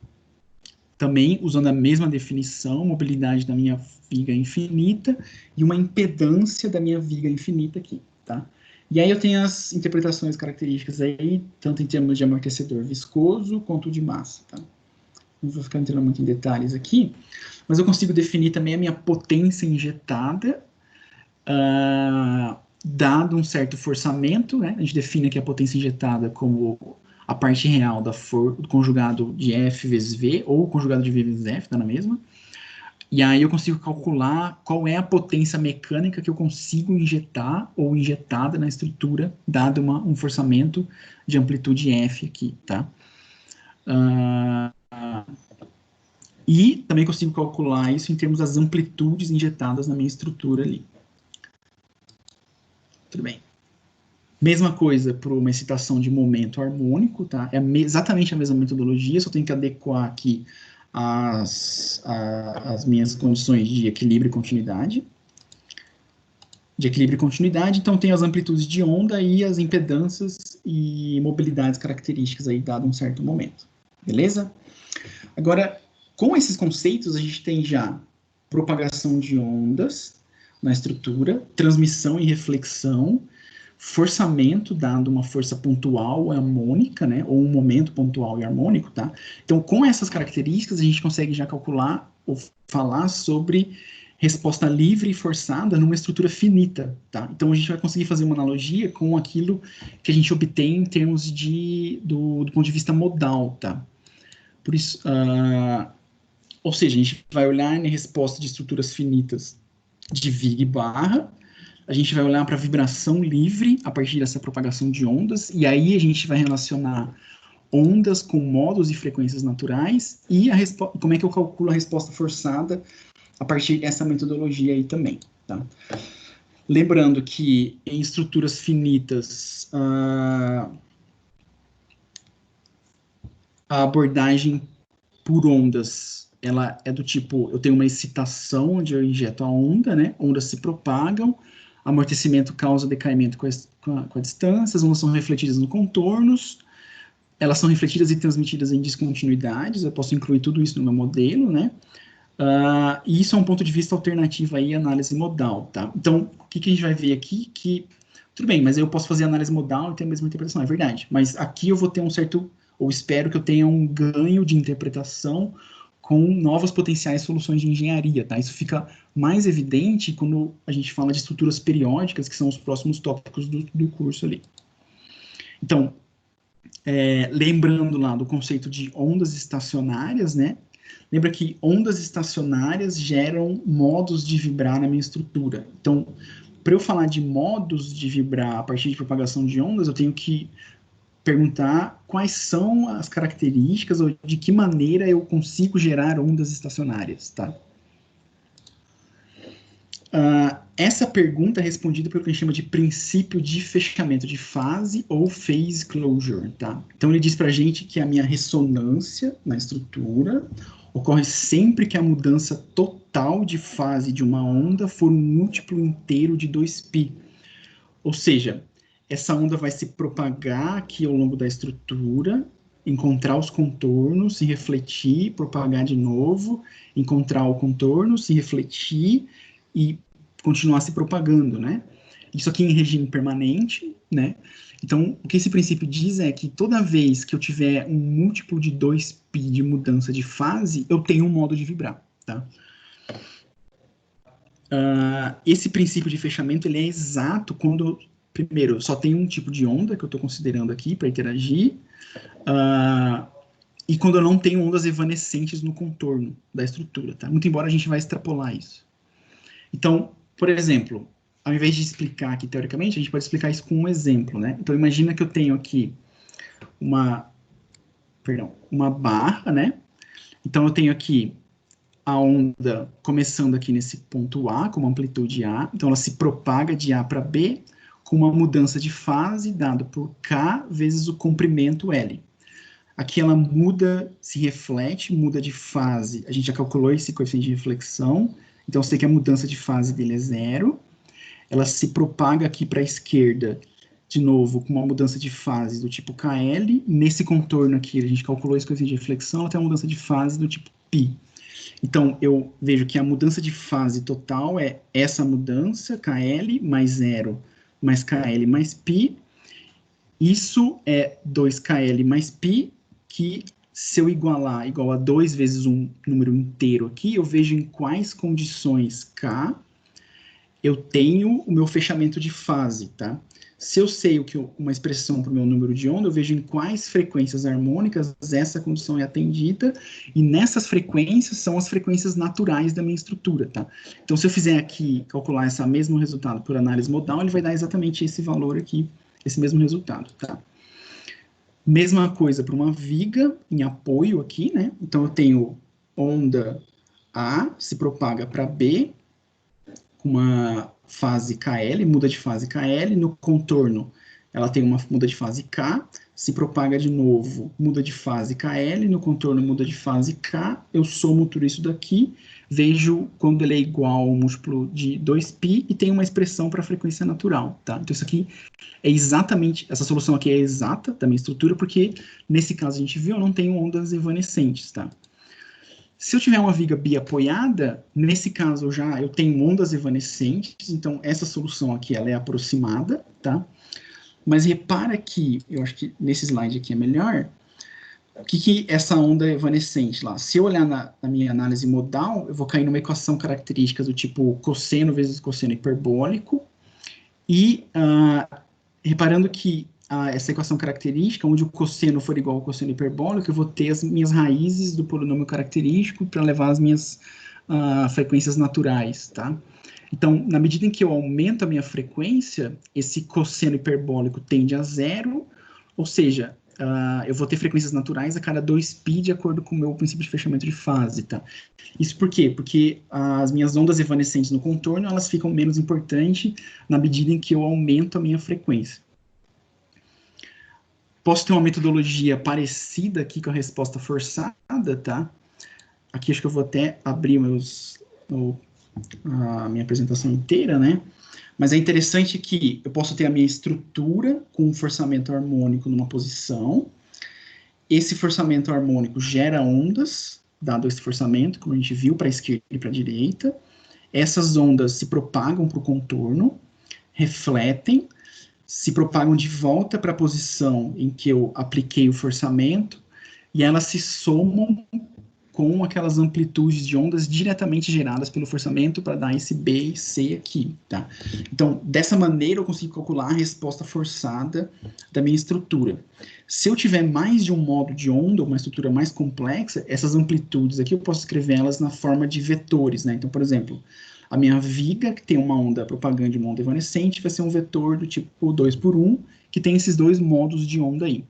também usando a mesma definição, mobilidade da minha viga infinita, e uma impedância da minha viga infinita aqui, tá? E aí eu tenho as interpretações características aí, tanto em termos de amortecedor viscoso, quanto de massa, tá? Não vou ficar entrando muito em detalhes aqui, mas eu consigo definir também a minha potência injetada, dado um certo forçamento, né? A gente define aqui a potência injetada como a parte real do conjugado de F vezes V, ou conjugado de V vezes F, tá na mesma. E aí eu consigo calcular qual é a potência mecânica que eu consigo injetar ou injetada na estrutura, dado um forçamento de amplitude F aqui, tá? E também consigo calcular isso em termos das amplitudes injetadas na minha estrutura ali. Tudo bem. Mesma coisa para uma excitação de momento harmônico, tá? É exatamente a mesma metodologia, só tenho que adequar aqui as minhas condições de equilíbrio e continuidade. Então tem as amplitudes de onda e as impedâncias e mobilidades características aí, dado um certo momento. Beleza? Agora, com esses conceitos, a gente tem já propagação de ondas na estrutura, transmissão e reflexão, forçamento, dado uma força pontual harmônica, né, ou um momento pontual e harmônico, tá? Então, com essas características, a gente consegue já calcular ou falar sobre resposta livre e forçada numa estrutura finita, tá? Então, a gente vai conseguir fazer uma analogia com aquilo que a gente obtém em termos do ponto de vista modal, tá? Por isso, ou seja, a gente vai olhar na resposta de estruturas finitas de Vig e barra, a gente vai olhar para a vibração livre a partir dessa propagação de ondas, e aí a gente vai relacionar ondas com modos e frequências naturais, e como é que eu calculo a resposta forçada a partir dessa metodologia aí também, tá? Lembrando que em estruturas finitas, a abordagem por ondas, ela é do tipo, eu tenho uma excitação onde eu injeto a onda, né? Ondas se propagam, amortecimento causa decaimento com a distância, as ondas são refletidas nos contornos, elas são refletidas e transmitidas em descontinuidades, eu posso incluir tudo isso no meu modelo, né? E isso é um ponto de vista alternativo aí, análise modal, tá? Então, o que a gente vai ver aqui? Que, tudo bem, mas eu posso fazer análise modal e ter a mesma interpretação, é verdade. Mas aqui eu vou ter um certo, ou espero que eu tenha um ganho de interpretação com novas potenciais soluções de engenharia, tá? Isso fica mais evidente quando a gente fala de estruturas periódicas, que são os próximos tópicos do curso ali. Então, lembrando lá do conceito de ondas estacionárias, né? Lembra que ondas estacionárias geram modos de vibrar na minha estrutura. Então, para eu falar de modos de vibrar a partir de propagação de ondas, eu tenho que perguntar quais são as características ou de que maneira eu consigo gerar ondas estacionárias, tá? Essa pergunta é respondida pelo que a gente chama de princípio de fechamento de fase ou phase closure, tá? Então, ele diz para a gente que a minha ressonância na estrutura ocorre sempre que a mudança total de fase de uma onda for um múltiplo inteiro de 2π. Ou seja, essa onda vai se propagar aqui ao longo da estrutura, encontrar os contornos, se refletir, propagar de novo, encontrar o contorno, se refletir e continuar se propagando, né? Isso aqui em regime permanente, né? Então, o que esse princípio diz é que toda vez que eu tiver um múltiplo de 2π de mudança de fase, eu tenho um modo de vibrar, tá? Esse princípio de fechamento, ele é exato quando, primeiro, só tem um tipo de onda que eu estou considerando aqui para interagir, e quando eu não tenho ondas evanescentes no contorno da estrutura, tá? Muito embora a gente vai extrapolar isso. Então, por exemplo, ao invés de explicar aqui teoricamente, a gente pode explicar isso com um exemplo, né? Então, imagina que eu tenho aqui uma barra, né? Então, eu tenho aqui a onda começando aqui nesse ponto A, com uma amplitude A. Então, ela se propaga de A para B, com uma mudança de fase dada por K vezes o comprimento L. Aqui ela muda, se reflete, muda de fase. A gente já calculou esse coeficiente de reflexão. Então, eu sei que a mudança de fase dele é 0. Ela se propaga aqui para a esquerda, de novo, com uma mudança de fase do tipo KL. Nesse contorno aqui, a gente calculou esse coeficiente de reflexão, ela tem uma mudança de fase do tipo π. Então, eu vejo que a mudança de fase total é essa mudança, KL mais 0, mais KL mais π. Isso é 2KL mais π, que se eu igualar igual a 2 vezes um número inteiro aqui, eu vejo em quais condições K eu tenho o meu fechamento de fase, tá? Se eu sei uma expressão para o meu número de onda, eu vejo em quais frequências harmônicas essa condição é atendida, e nessas frequências são as frequências naturais da minha estrutura, tá? Então, se eu fizer aqui, calcular esse mesmo resultado por análise modal, ele vai dar exatamente esse valor aqui, esse mesmo resultado, tá? Mesma coisa para uma viga em apoio aqui, né? Então, eu tenho onda A, se propaga para B, com uma fase KL, muda de fase KL, no contorno ela tem uma muda de fase K, se propaga de novo, muda de fase KL, no contorno muda de fase K, eu somo tudo isso daqui, vejo quando ele é igual ao múltiplo de 2π e tem uma expressão para a frequência natural, tá? Então isso aqui é exatamente, essa solução aqui é exata da minha estrutura, porque nesse caso a gente viu, eu não tenho ondas evanescentes, tá? Se eu tiver uma viga biapoiada, nesse caso eu tenho ondas evanescentes, então essa solução aqui ela é aproximada, tá? Mas repara que, eu acho que nesse slide aqui é melhor, O que essa onda evanescente lá? Se eu olhar na minha análise modal, eu vou cair numa equação característica do tipo cosseno vezes cosseno hiperbólico, e reparando que essa equação característica, onde o cosseno for igual ao cosseno hiperbólico, eu vou ter as minhas raízes do polinômio característico para levar as minhas frequências naturais, tá? Então, na medida em que eu aumento a minha frequência, esse cosseno hiperbólico tende a zero, ou seja, eu vou ter frequências naturais a cada 2π de acordo com o meu princípio de fechamento de fase, tá? Isso por quê? Porque as minhas ondas evanescentes no contorno, elas ficam menos importantes na medida em que eu aumento a minha frequência. Posso ter uma metodologia parecida aqui com a resposta forçada, tá? Aqui acho que eu vou até abrir a minha apresentação inteira, né? Mas é interessante que eu posso ter a minha estrutura com um forçamento harmônico numa posição. Esse forçamento harmônico gera ondas, dado esse forçamento, como a gente viu, para a esquerda e para a direita. Essas ondas se propagam para o contorno, refletem, se propagam de volta para a posição em que eu apliquei o forçamento, e elas se somam com aquelas amplitudes de ondas diretamente geradas pelo forçamento para dar esse B e C aqui, tá? Então, dessa maneira eu consigo calcular a resposta forçada da minha estrutura. Se eu tiver mais de um modo de onda, uma estrutura mais complexa, essas amplitudes aqui eu posso escrever elas na forma de vetores, né? Então, por exemplo, a minha viga, que tem uma onda propaganda e uma onda evanescente, vai ser um vetor do tipo 2×1, que tem esses dois modos de onda aí.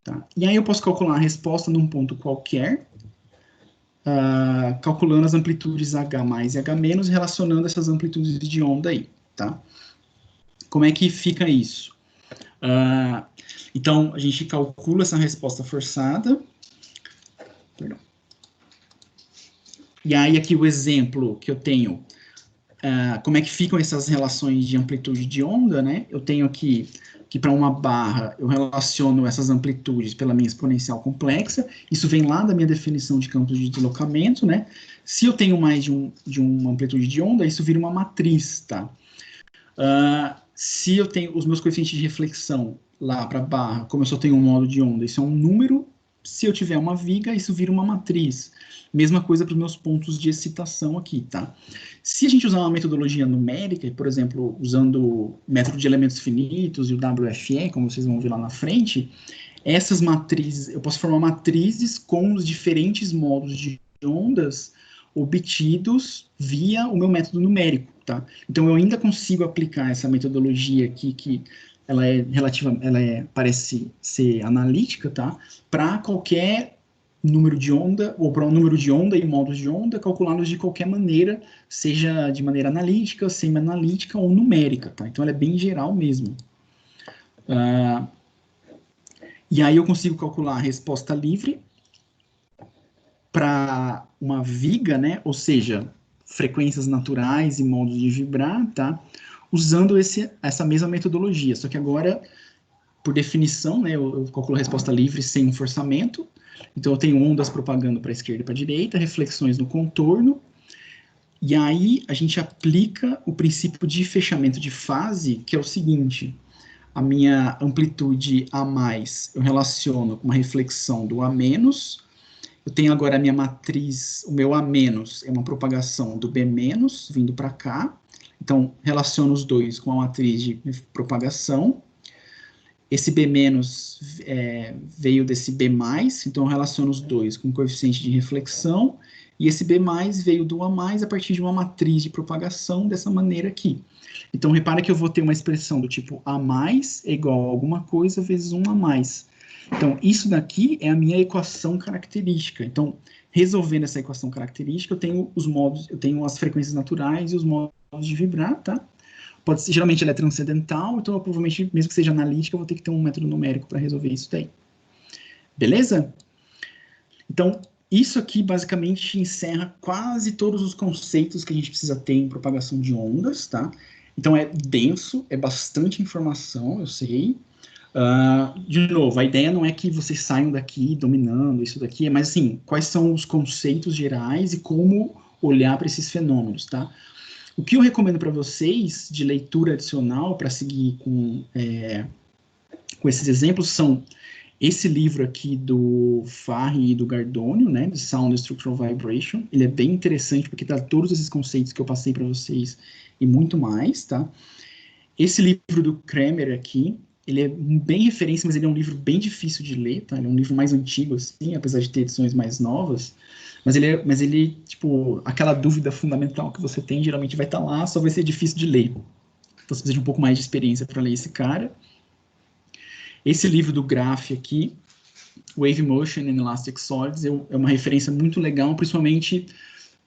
Tá? E aí eu posso calcular a resposta num ponto qualquer, calculando as amplitudes H mais e H menos, relacionando essas amplitudes de onda aí, tá? Como é que fica isso? Então, a gente calcula essa resposta forçada. Perdão. E aí, aqui o exemplo que eu tenho, como é que ficam essas relações de amplitude de onda, né? Eu tenho aqui que para uma barra eu relaciono essas amplitudes pela minha exponencial complexa, isso vem lá da minha definição de campos de deslocamento, né? Se eu tenho mais de uma amplitude de onda, isso vira uma matriz, tá? Se eu tenho os meus coeficientes de reflexão lá para a barra, como eu só tenho um modo de onda, isso é um número. Se eu tiver uma viga, isso vira uma matriz. Mesma coisa para os meus pontos de excitação aqui, tá? Se a gente usar uma metodologia numérica, por exemplo, usando o método de elementos finitos e o WFE, como vocês vão ver lá na frente, essas matrizes, eu posso formar matrizes com os diferentes modos de ondas obtidos via o meu método numérico, tá? Então, eu ainda consigo aplicar essa metodologia aqui, que ela é parece ser analítica, tá? Para qualquer número de onda, ou para um número de onda e modos de onda, calculados de qualquer maneira, seja de maneira analítica, semi-analítica ou numérica, tá? Então, ela é bem geral mesmo. E aí eu consigo calcular a resposta livre para uma viga, né? Ou seja, frequências naturais e modos de vibrar, tá? Usando essa mesma metodologia, só que agora, por definição, né, eu calculo a resposta livre sem forçamento. Então, eu tenho ondas propagando para a esquerda e para a direita, reflexões no contorno, e aí a gente aplica o princípio de fechamento de fase, que é o seguinte: a minha amplitude A+, eu relaciono com uma reflexão do A-, eu tenho agora a minha matriz, o meu A- é uma propagação do B-, vindo para cá, então relaciono os dois com a matriz de propagação. Esse B- veio desse B+, então eu relaciono os dois com o coeficiente de reflexão, e esse B+, veio do A+, a partir de uma matriz de propagação dessa maneira aqui. Então, repara que eu vou ter uma expressão do tipo A+ é igual a alguma coisa vezes 1 A+. Então, isso daqui é a minha equação característica. Então, resolvendo essa equação característica, eu tenho os modos, eu tenho as frequências naturais e os modos de vibrar, tá? Pode ser, geralmente ela é transcendental, então eu, provavelmente, mesmo que seja analítica, eu vou ter que ter um método numérico para resolver isso daí. Beleza? Então, isso aqui basicamente encerra quase todos os conceitos que a gente precisa ter em propagação de ondas, tá? Então é denso, é bastante informação, eu sei. De novo, a ideia não é que vocês saiam daqui dominando isso daqui, mas assim, quais são os conceitos gerais e como olhar para esses fenômenos, tá? O que eu recomendo para vocês de leitura adicional para seguir com esses exemplos são Esse livro aqui do Farhi e do Gardônio, né, de Sound Structural Vibration, ele é bem interessante porque traz todos esses conceitos que eu passei para vocês e muito mais, tá? Esse livro do Kramer aqui, ele é bem referência, mas ele é um livro bem difícil de ler, tá? Ele é um livro mais antigo, assim, apesar de ter edições mais novas, mas ele, tipo, aquela dúvida fundamental que você tem, geralmente vai estar lá, só vai ser difícil de ler. Então você precisa de um pouco mais de experiência para ler esse cara. Esse livro do Graf aqui, Wave Motion and Elastic Solids, é uma referência muito legal, principalmente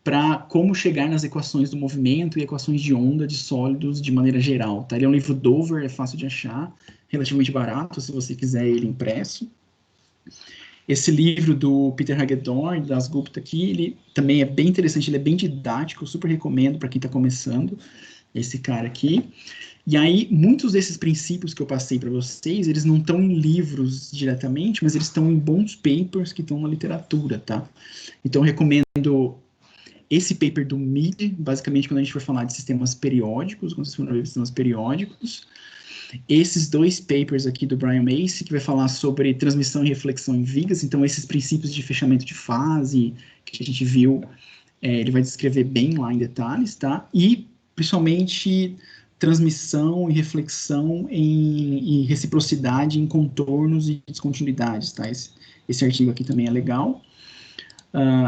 para como chegar nas equações do movimento e equações de onda de sólidos de maneira geral. Tá? Ele é um livro Dover, é fácil de achar, relativamente barato, se você quiser ele impresso. Esse livro do Peter Hagedorn, das Gupta aqui, ele também é bem interessante, ele é bem didático, eu super recomendo para quem está começando, esse cara aqui. E aí, muitos desses princípios que eu passei para vocês, eles não estão em livros diretamente, mas eles estão em bons papers que estão na literatura, tá? Então, eu recomendo esse paper do Mead, basicamente quando a gente for falar de sistemas periódicos, quando vocês forem ver sistemas periódicos. Esses dois papers aqui do Brian Macy, que vai falar sobre transmissão e reflexão em vigas, então esses princípios de fechamento de fase, que a gente viu, ele vai descrever bem lá em detalhes, tá? E, principalmente, transmissão e reflexão em reciprocidade, em contornos e descontinuidades, tá? Esse artigo aqui também é legal.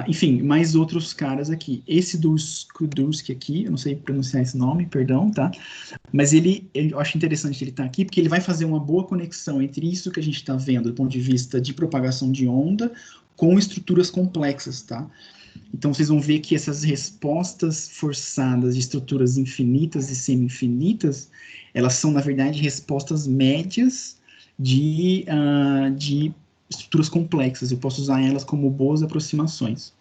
Enfim, mais outros caras aqui. Esse do Skudurski aqui, eu não sei pronunciar esse nome, perdão, tá? Mas eu acho interessante ele estar aqui, porque ele vai fazer uma boa conexão entre isso que a gente está vendo do ponto de vista de propagação de onda com estruturas complexas, tá? Então, vocês vão ver que essas respostas forçadas de estruturas infinitas e semi-infinitas, elas são, na verdade, respostas médias de estruturas complexas. Eu posso usar elas como boas aproximações.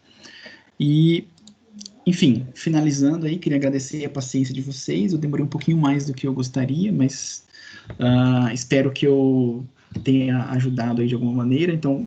E, enfim, finalizando aí, queria agradecer a paciência de vocês. Eu demorei um pouquinho mais do que eu gostaria, mas espero que eu tenha ajudado aí de alguma maneira. Então,